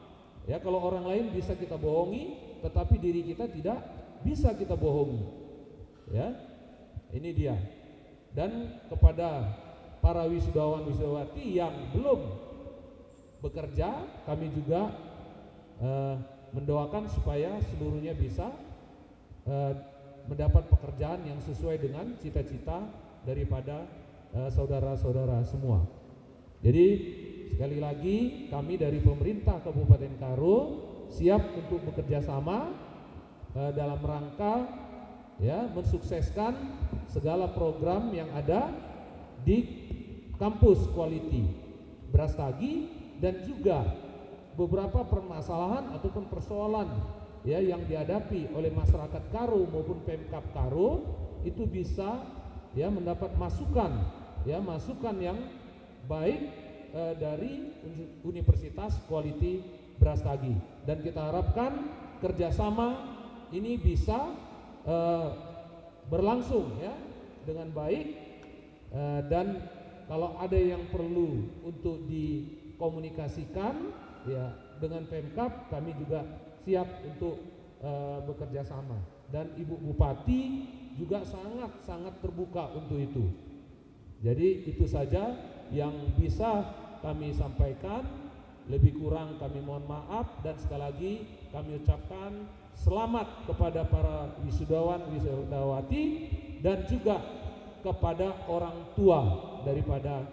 Ya, kalau orang lain bisa kita bohongi, tetapi diri kita tidak bisa kita bohongi. Ya, ini dia. Dan kepada para wisudawan wisudawati yang belum bekerja, kami juga mendoakan supaya seluruhnya bisa mendapat pekerjaan yang sesuai dengan cita-cita daripada saudara-saudara semua. Jadi sekali lagi kami dari pemerintah Kabupaten Karo siap untuk bekerja sama dalam rangka ya mensukseskan segala program yang ada di kampus Quality Brastagi, dan juga beberapa permasalahan ataupun persoalan ya yang dihadapi oleh masyarakat Karo maupun Pemkab Karo itu bisa ya mendapat masukan yang baik dari Universitas Quality Brastagi, dan kita harapkan kerjasama ini bisa berlangsung ya dengan baik, dan kalau ada yang perlu untuk dikomunikasikan ya dengan Pemkab, kami juga siap untuk bekerja sama, dan Ibu Bupati juga sangat-sangat terbuka untuk itu. Jadi itu saja yang bisa kami sampaikan. Lebih kurang kami mohon maaf, dan sekali lagi kami ucapkan selamat kepada para wisudawan wisudawati dan juga kepada orang tua daripada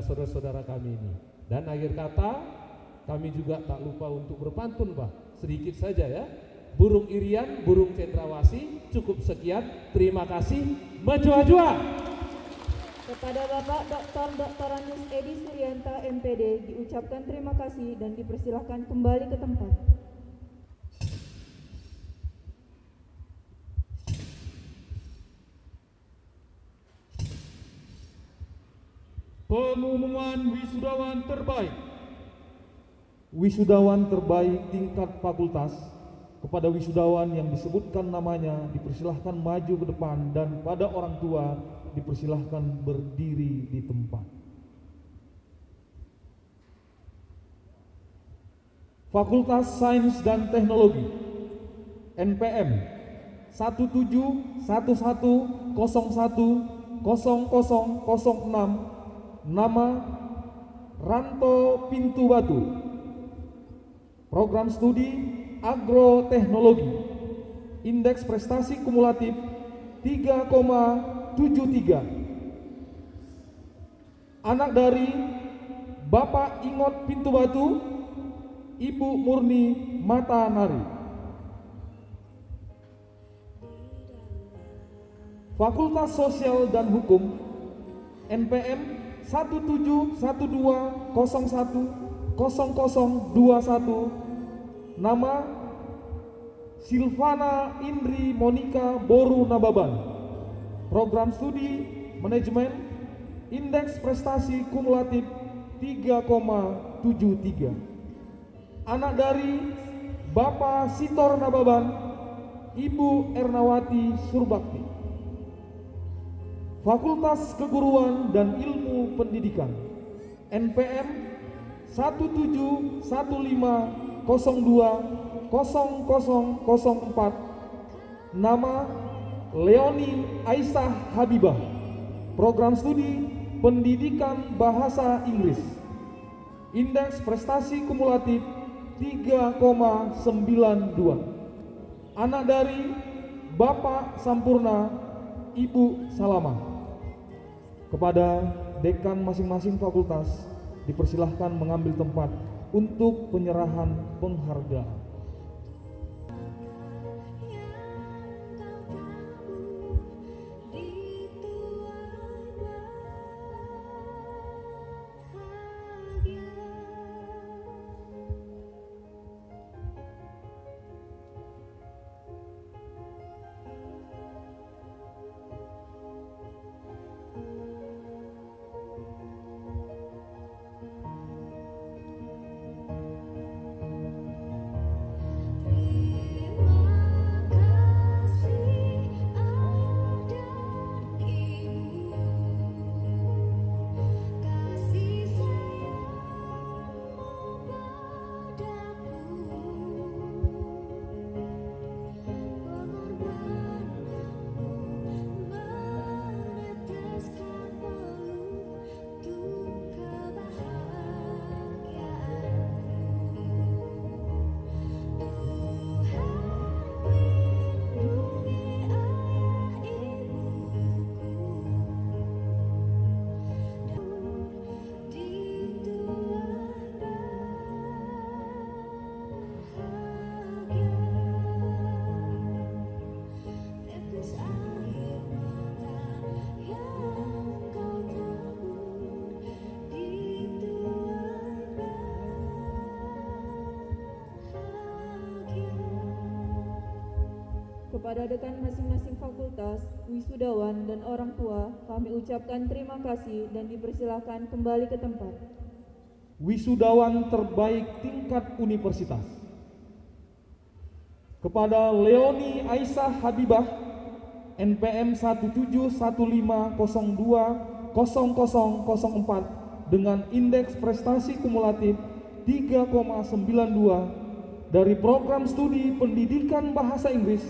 saudara-saudara kami ini. Dan akhir kata, kami juga tak lupa untuk berpantun, Pak, sedikit saja ya. Burung irian, burung cendrawasih, cukup sekian, terima kasih, maju-maju. Kepada Bapak Dr. Anus Edi Suryanta MPD diucapkan terima kasih dan dipersilahkan kembali ke tempat. Pengumuman wisudawan terbaik. Wisudawan terbaik tingkat fakultas. Kepada wisudawan yang disebutkan namanya dipersilahkan maju ke depan, dan pada orang tua dipersilahkan berdiri di tempat. Fakultas Sains dan Teknologi NPM 1711010006, nama Ranto Pintu Batu. Program studi Agroteknologi, indeks prestasi kumulatif 3,73. Anak dari Bapak Ingot Pintu Batu, Ibu Murni Mata Nari. Fakultas Sosial dan Hukum NPM 1712010021, nama Silvana Indri Monika Boru Nababan. Program studi Manajemen, indeks prestasi kumulatif 3,73. Anak dari Bapak Sitor Nababan, Ibu Ernawati Surbakti. Fakultas Keguruan dan Ilmu Pendidikan NPM 1715020004, nama Leoni Aisyah Habibah. Program studi Pendidikan Bahasa Inggris, indeks prestasi kumulatif 3,92. Anak dari Bapak Sampurna, Ibu Salamah. Kepada dekan masing-masing fakultas dipersilahkan mengambil tempat untuk penyerahan penghargaan. Kepada dekan masing-masing fakultas, wisudawan, dan orang tua, kami ucapkan terima kasih dan dipersilahkan kembali ke tempat. Wisudawan terbaik tingkat universitas. Kepada Leoni Aisyah Habibah, NPM 1715020004 dengan indeks prestasi kumulatif 3,92 dari program studi Pendidikan Bahasa Inggris,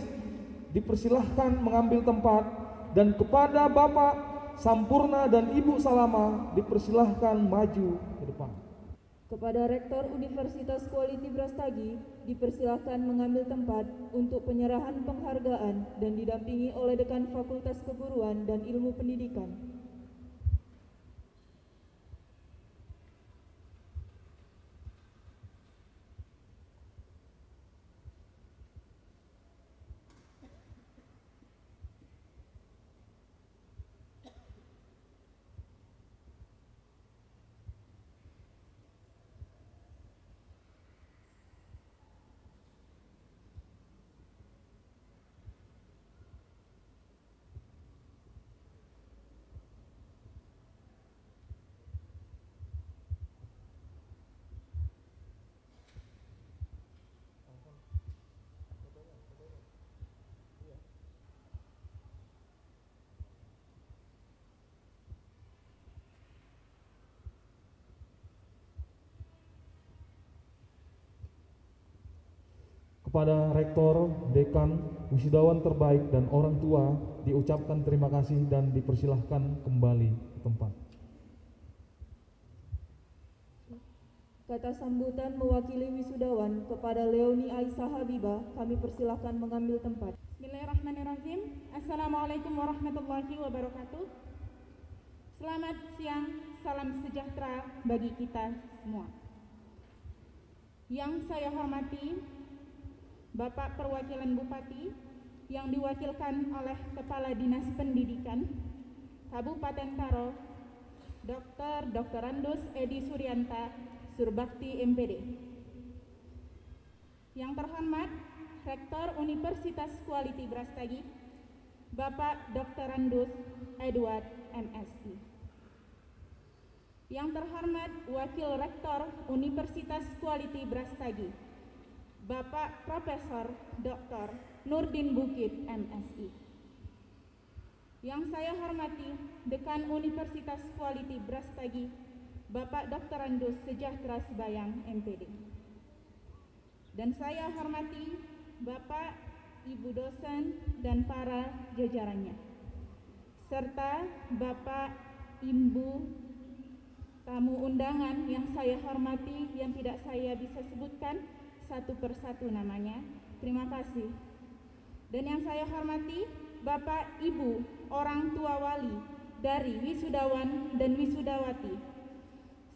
dipersilahkan mengambil tempat. Dan kepada Bapak Sampurna dan Ibu Salama dipersilahkan maju ke depan. Kepada Rektor Universitas Quality Brastagi dipersilahkan mengambil tempat untuk penyerahan penghargaan dan didampingi oleh Dekan Fakultas Keguruan dan Ilmu Pendidikan. Kepada Rektor, Dekan, wisudawan terbaik dan orang tua diucapkan terima kasih dan dipersilahkan kembali ke tempat. Kata sambutan mewakili wisudawan kepada Leoni Aisyah Habibah, kami persilahkan mengambil tempat. Bismillahirrahmanirrahim. Assalamualaikum warahmatullahi wabarakatuh. Selamat siang, salam sejahtera bagi kita semua. Yang saya hormati Bapak Perwakilan Bupati yang diwakilkan oleh Kepala Dinas Pendidikan Kabupaten Karo, Dr. Andus Edi Suryanta, Surbakti MPD. Yang terhormat Rektor Universitas Quality Brastagi, Bapak Dr. Andus Edward MSI. Yang terhormat Wakil Rektor Universitas Quality Brastagi, Bapak Profesor Dr. Nurdin Bukit MSI. Yang saya hormati Dekan Universitas Quality Brastagi, Bapak Dr. Andus Sejahtera Sebayang MPD. Dan saya hormati Bapak, Ibu dosen dan para jajarannya, serta Bapak, Ibu tamu undangan yang saya hormati yang tidak saya bisa sebutkan satu persatu namanya, terima kasih. Dan yang saya hormati Bapak, Ibu, orang tua wali dari wisudawan dan wisudawati,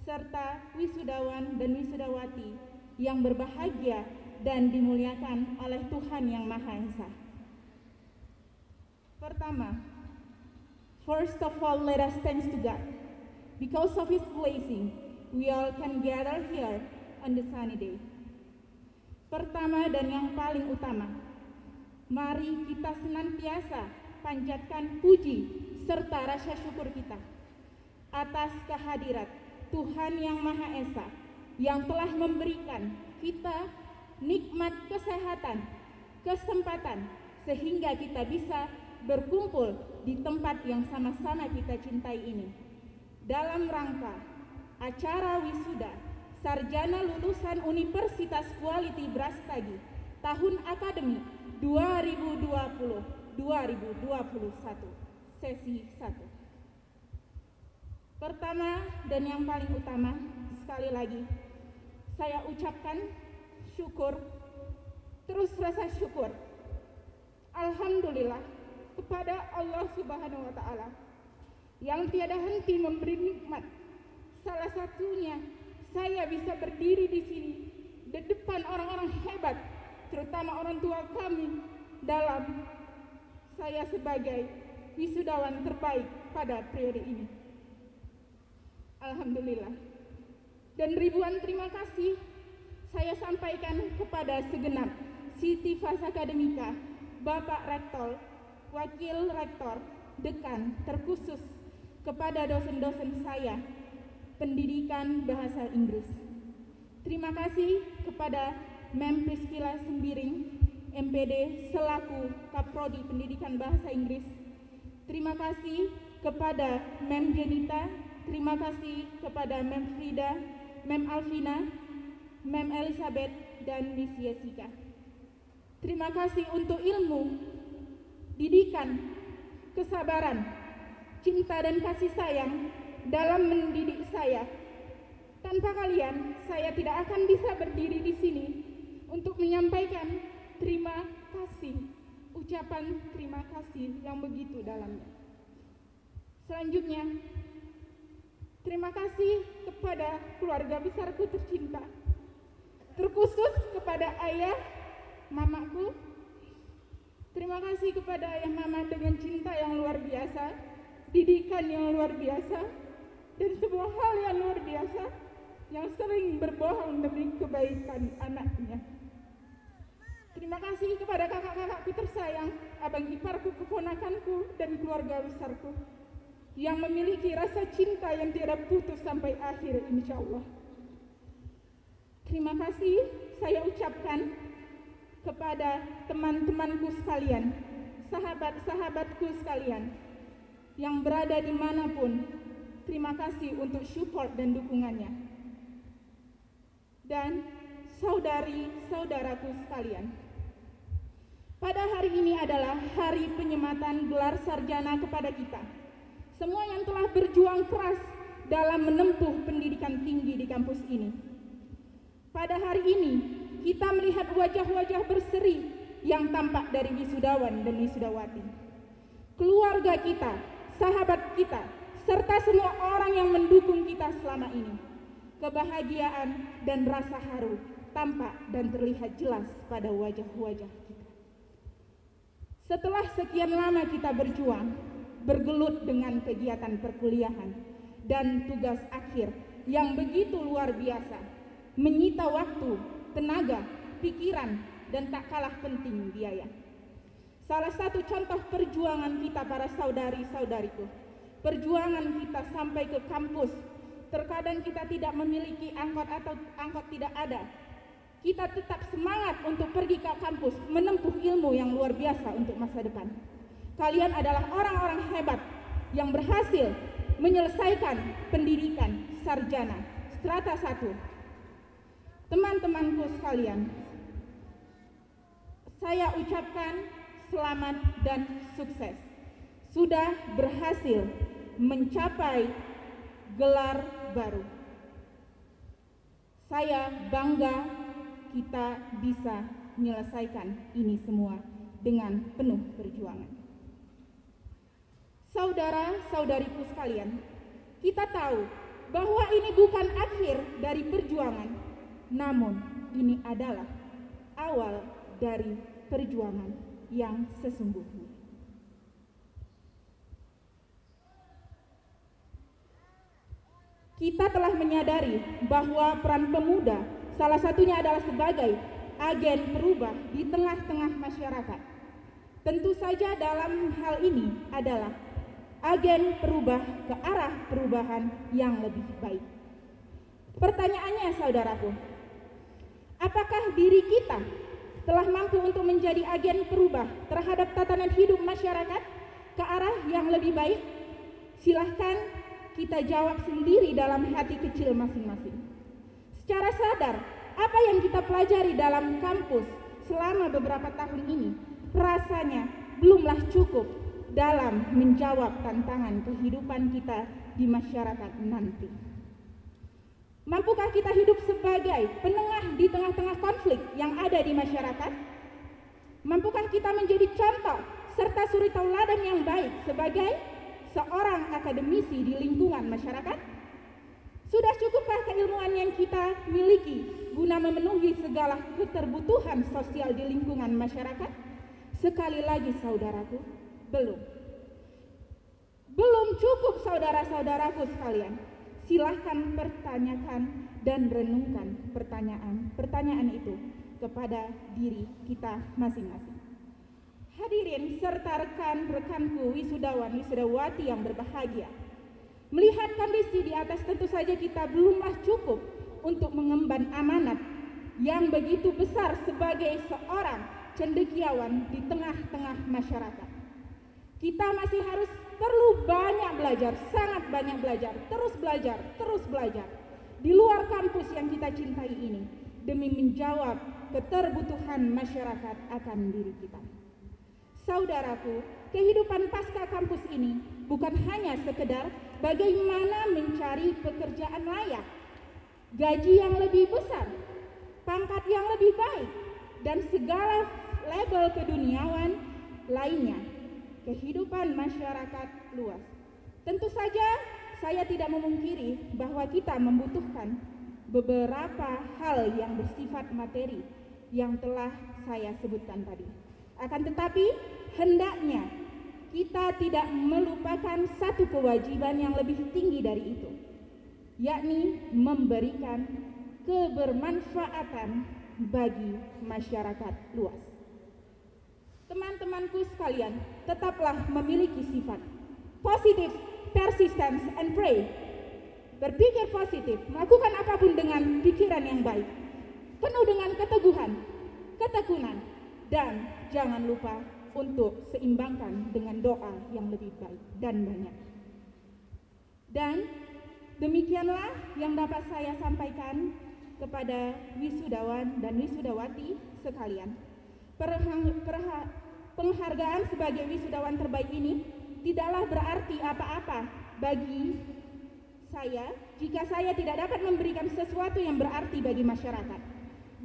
serta wisudawan dan wisudawati yang berbahagia dan dimuliakan oleh Tuhan Yang Maha Esa. Pertama, first of all, let us thanks to God. Because of His blessing, we all can gather here on the sunny day. Pertama dan yang paling utama, mari kita senantiasa panjatkan puji serta rasa syukur kita atas kehadirat Tuhan Yang Maha Esa yang telah memberikan kita nikmat kesehatan, kesempatan, sehingga kita bisa berkumpul di tempat yang sama-sama kita cintai ini dalam rangka acara wisuda Sarjana Lulusan Universitas Quality Brastagi tahun akademik 2020-2021 sesi 1. Pertama dan yang paling utama, sekali lagi saya ucapkan syukur, terus rasa syukur, alhamdulillah kepada Allah Subhanahu wa Ta'ala yang tiada henti memberi nikmat. Salah satunya saya bisa berdiri di sini di depan orang-orang hebat, terutama orang tua kami, dalam saya sebagai wisudawan terbaik pada periode ini. Alhamdulillah. Dan ribuan terima kasih saya sampaikan kepada segenap Sitifas Akademika, Bapak Rektor, Wakil Rektor, Dekan, terkhusus kepada dosen-dosen saya Pendidikan Bahasa Inggris. Terima kasih kepada Mem Priscilla Sembiring, MPD selaku Kaprodi Pendidikan Bahasa Inggris. Terima kasih kepada Mem Jenita, terima kasih kepada Mem Frida, Mem Alvina, Mem Elizabeth, dan Miss Jessica. Terima kasih untuk ilmu, didikan, kesabaran, cinta dan kasih sayang dalam mendidik saya. Tanpa kalian, saya tidak akan bisa berdiri di sini untuk menyampaikan terima kasih, ucapan terima kasih yang begitu dalamnya. Selanjutnya, terima kasih kepada keluarga besarku tercinta, terkhusus kepada ayah, mamaku. Terima kasih kepada ayah mama dengan cinta yang luar biasa, didikan yang luar biasa, dan sebuah hal yang luar biasa yang sering berbohong demi kebaikan anaknya. Terima kasih kepada kakak-kakakku tersayang, abang iparku, keponakanku, dan keluarga besarku yang memiliki rasa cinta yang tidak putus sampai akhir, insya Allah. Terima kasih saya ucapkan kepada teman-temanku sekalian, sahabat-sahabatku sekalian yang berada dimanapun. Terima kasih untuk support dan dukungannya. Dan saudari-saudaraku sekalian, pada hari ini adalah hari penyematan gelar sarjana kepada kita semua yang telah berjuang keras dalam menempuh pendidikan tinggi di kampus ini. Pada hari ini kita melihat wajah-wajah berseri yang tampak dari wisudawan dan wisudawati, keluarga kita, sahabat kita, serta semua orang yang mendukung kita selama ini. Kebahagiaan dan rasa haru tampak dan terlihat jelas pada wajah-wajah kita. Setelah sekian lama kita berjuang, bergelut dengan kegiatan perkuliahan dan tugas akhir yang begitu luar biasa, menyita waktu, tenaga, pikiran, dan tak kalah penting biaya. Salah satu contoh perjuangan kita para saudari-saudariku, perjuangan kita sampai ke kampus. Terkadang kita tidak memiliki angkot atau angkot tidak ada. Kita tetap semangat untuk pergi ke kampus, menempuh ilmu yang luar biasa untuk masa depan. Kalian adalah orang-orang hebat yang berhasil menyelesaikan pendidikan sarjana strata 1. Teman-temanku sekalian, saya ucapkan selamat dan sukses. Sudah berhasil mencapai gelar baru. Saya bangga kita bisa menyelesaikan ini semua dengan penuh perjuangan. Saudara-saudariku sekalian, kita tahu bahwa ini bukan akhir dari perjuangan, namun ini adalah awal dari perjuangan yang sesungguhnya. Kita telah menyadari bahwa peran pemuda salah satunya adalah sebagai agen perubah di tengah-tengah masyarakat. Tentu saja dalam hal ini adalah agen perubah ke arah perubahan yang lebih baik. Pertanyaannya saudaraku, apakah diri kita telah mampu untuk menjadi agen perubah terhadap tatanan hidup masyarakat ke arah yang lebih baik? Silahkan kita jawab sendiri dalam hati kecil masing-masing. Secara sadar, apa yang kita pelajari dalam kampus selama beberapa tahun ini rasanya belumlah cukup dalam menjawab tantangan kehidupan kita di masyarakat nanti. Mampukah kita hidup sebagai penengah di tengah-tengah konflik yang ada di masyarakat? Mampukah kita menjadi contoh serta suri tauladan yang baik sebagai seorang akademisi di lingkungan masyarakat? Sudah cukupkah keilmuan yang kita miliki guna memenuhi segala keterbutuhan sosial di lingkungan masyarakat? Sekali lagi saudaraku, belum. Belum cukup saudara-saudaraku sekalian. Silahkan pertanyakan dan renungkan pertanyaan itu kepada diri kita masing-masing. Hadirin serta rekan-rekanku wisudawan wisudawati yang berbahagia, melihat kondisi di atas tentu saja kita belumlah cukup untuk mengemban amanat yang begitu besar sebagai seorang cendekiawan di tengah-tengah masyarakat. Kita masih harus perlu banyak belajar, sangat banyak belajar, terus belajar di luar kampus yang kita cintai ini demi menjawab keterbutuhan masyarakat akan diri kita. Saudaraku, kehidupan pasca kampus ini bukan hanya sekedar bagaimana mencari pekerjaan layak, gaji yang lebih besar, pangkat yang lebih baik, dan segala label keduniawan lainnya, kehidupan masyarakat luas. Tentu saja saya tidak memungkiri bahwa kita membutuhkan beberapa hal yang bersifat materi yang telah saya sebutkan tadi. Akan tetapi hendaknya kita tidak melupakan satu kewajiban yang lebih tinggi dari itu, yakni memberikan kebermanfaatan bagi masyarakat luas. Teman-temanku sekalian, tetaplah memiliki sifat positif, persistence, and pray. Berpikir positif, melakukan apapun dengan pikiran yang baik, penuh dengan keteguhan, ketekunan, dan jangan lupa untuk seimbangkan dengan doa yang lebih baik dan banyak. Dan demikianlah yang dapat saya sampaikan kepada wisudawan dan wisudawati sekalian. Penghargaan sebagai wisudawan terbaik ini tidaklah berarti apa-apa bagi saya jika saya tidak dapat memberikan sesuatu yang berarti bagi masyarakat.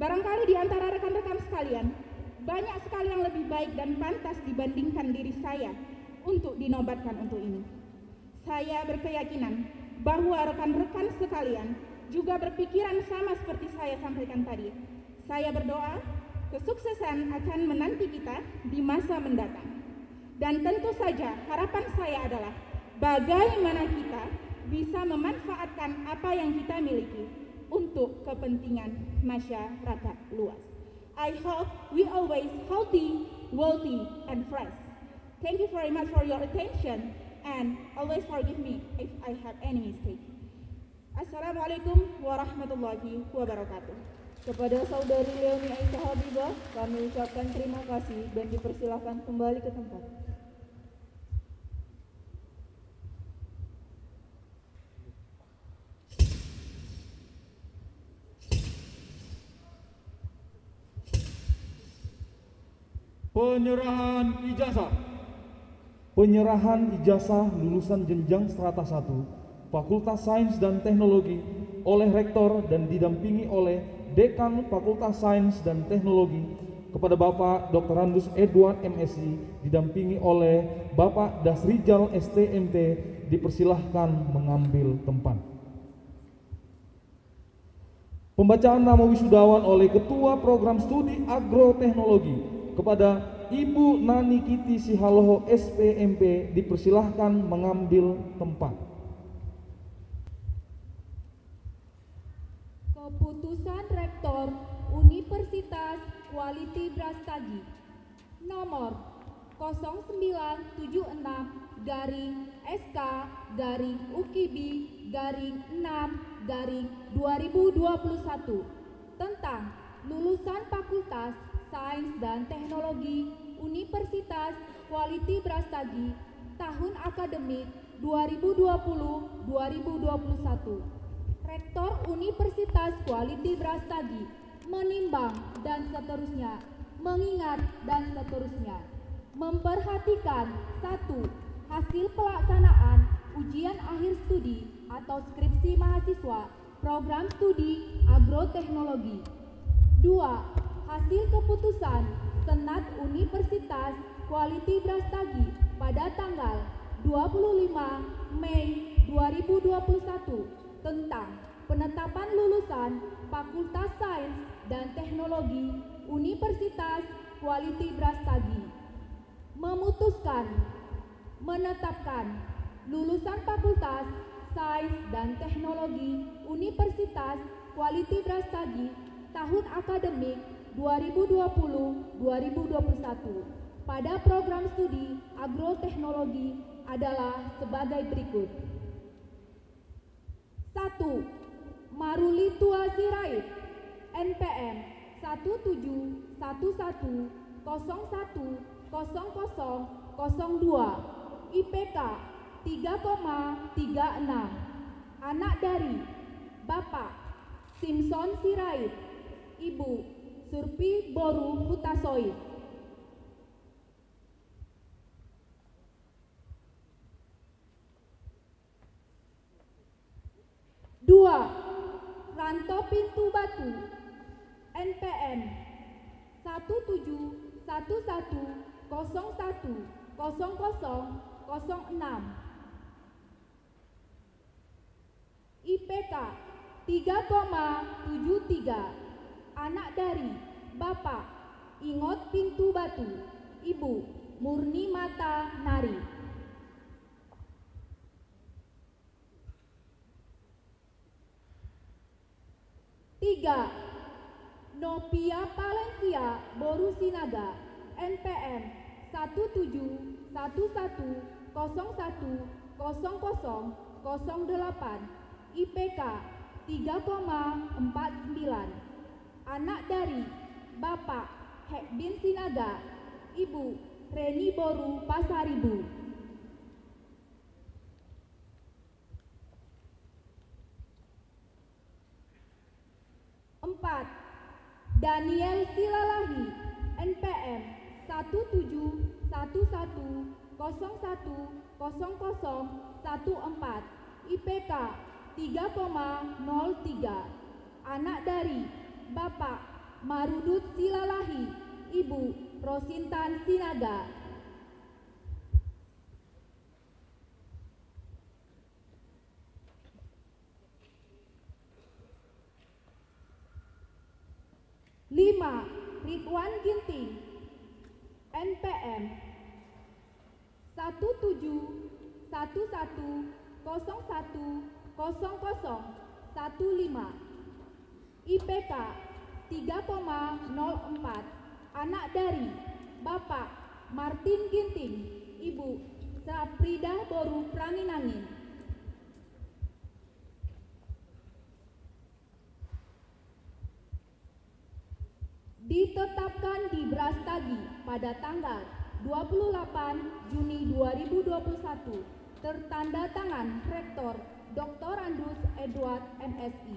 Barangkali di antara rekan-rekan sekalian, banyak sekali yang lebih baik dan pantas dibandingkan diri saya untuk dinobatkan untuk ini. Saya berkeyakinan bahwa rekan-rekan sekalian juga berpikiran sama seperti saya sampaikan tadi. Saya berdoa kesuksesan akan menanti kita di masa mendatang. Dan tentu saja harapan saya adalah bagaimana kita bisa memanfaatkan apa yang kita miliki untuk kepentingan masyarakat luas. I hope we always healthy, wealthy, and fresh. Thank you very much for your attention and always forgive me if I have any mistake. Assalamualaikum warahmatullahi wabarakatuh. Kepada saudari Leoni Aisyah Habibah, kami ucapkan terima kasih dan dipersilakan kembali ke tempat. Penyerahan ijazah. Penyerahan ijazah lulusan jenjang strata 1 Fakultas Sains dan Teknologi oleh Rektor dan didampingi oleh Dekan Fakultas Sains dan Teknologi kepada Bapak Dr. Randus Edward MSc didampingi oleh Bapak Dasrijal STMT dipersilahkan mengambil tempat. Pembacaan nama wisudawan oleh Ketua Program Studi Agroteknologi kepada Ibu Nani Kiti Sihaloho SPMP dipersilahkan mengambil tempat. Keputusan Rektor Universitas Kualiti Brastagi nomor 0976/UKIB/6/2021 tentang lulusan Fakultas Sains dan Teknologi Universitas Kualiti Brastagi tahun akademik 2020-2021. Rektor Universitas Kualiti Brastagi menimbang dan seterusnya, mengingat dan seterusnya, memperhatikan 1. Hasil pelaksanaan ujian akhir studi atau skripsi mahasiswa program studi agroteknologi. 2. Hasil keputusan Senat Universitas Kualiti Brastagi pada tanggal 25 Mei 2021 tentang penetapan lulusan Fakultas Sains dan Teknologi Universitas Kualiti Brastagi. Memutuskan menetapkan lulusan Fakultas Sains dan Teknologi Universitas Kualiti Brastagi tahun akademik 2020-2021 pada program studi agroteknologi adalah sebagai berikut. 1. Marulitua Sirait, NPM 1711010002, IPK 3,36. Anak dari Bapak Simpson Sirait, Ibu Surpi Boru Hutasoid. Batu, NPM 1711010006, IPK 3,73, anak dari Bapak Ingot Pintu Batu, Ibu Murni Mata Nari. Tiga, Novia Valencia Boru Sinaga, NPM 1711010008, IPK 3,49, anak dari Bapak Hekbin Sinaga, Ibu Reni Boru Pasaribu. Empat, Daniel Silalahi, NPM 1711010014, IPK 3,03, anak dari Bapak Marudut Silalahi, Ibu Rosintan Sinaga. Lima, Ridwan Ginting, NPM 1711010015, IPK 3,04, anak dari Bapak Martin Ginting, Ibu Saprida Boru Pranginangin. Ditetapkan di Brastagi pada tanggal 28 Juni 2021, tertanda tangan Rektor Dr. Andrus Edward MSI.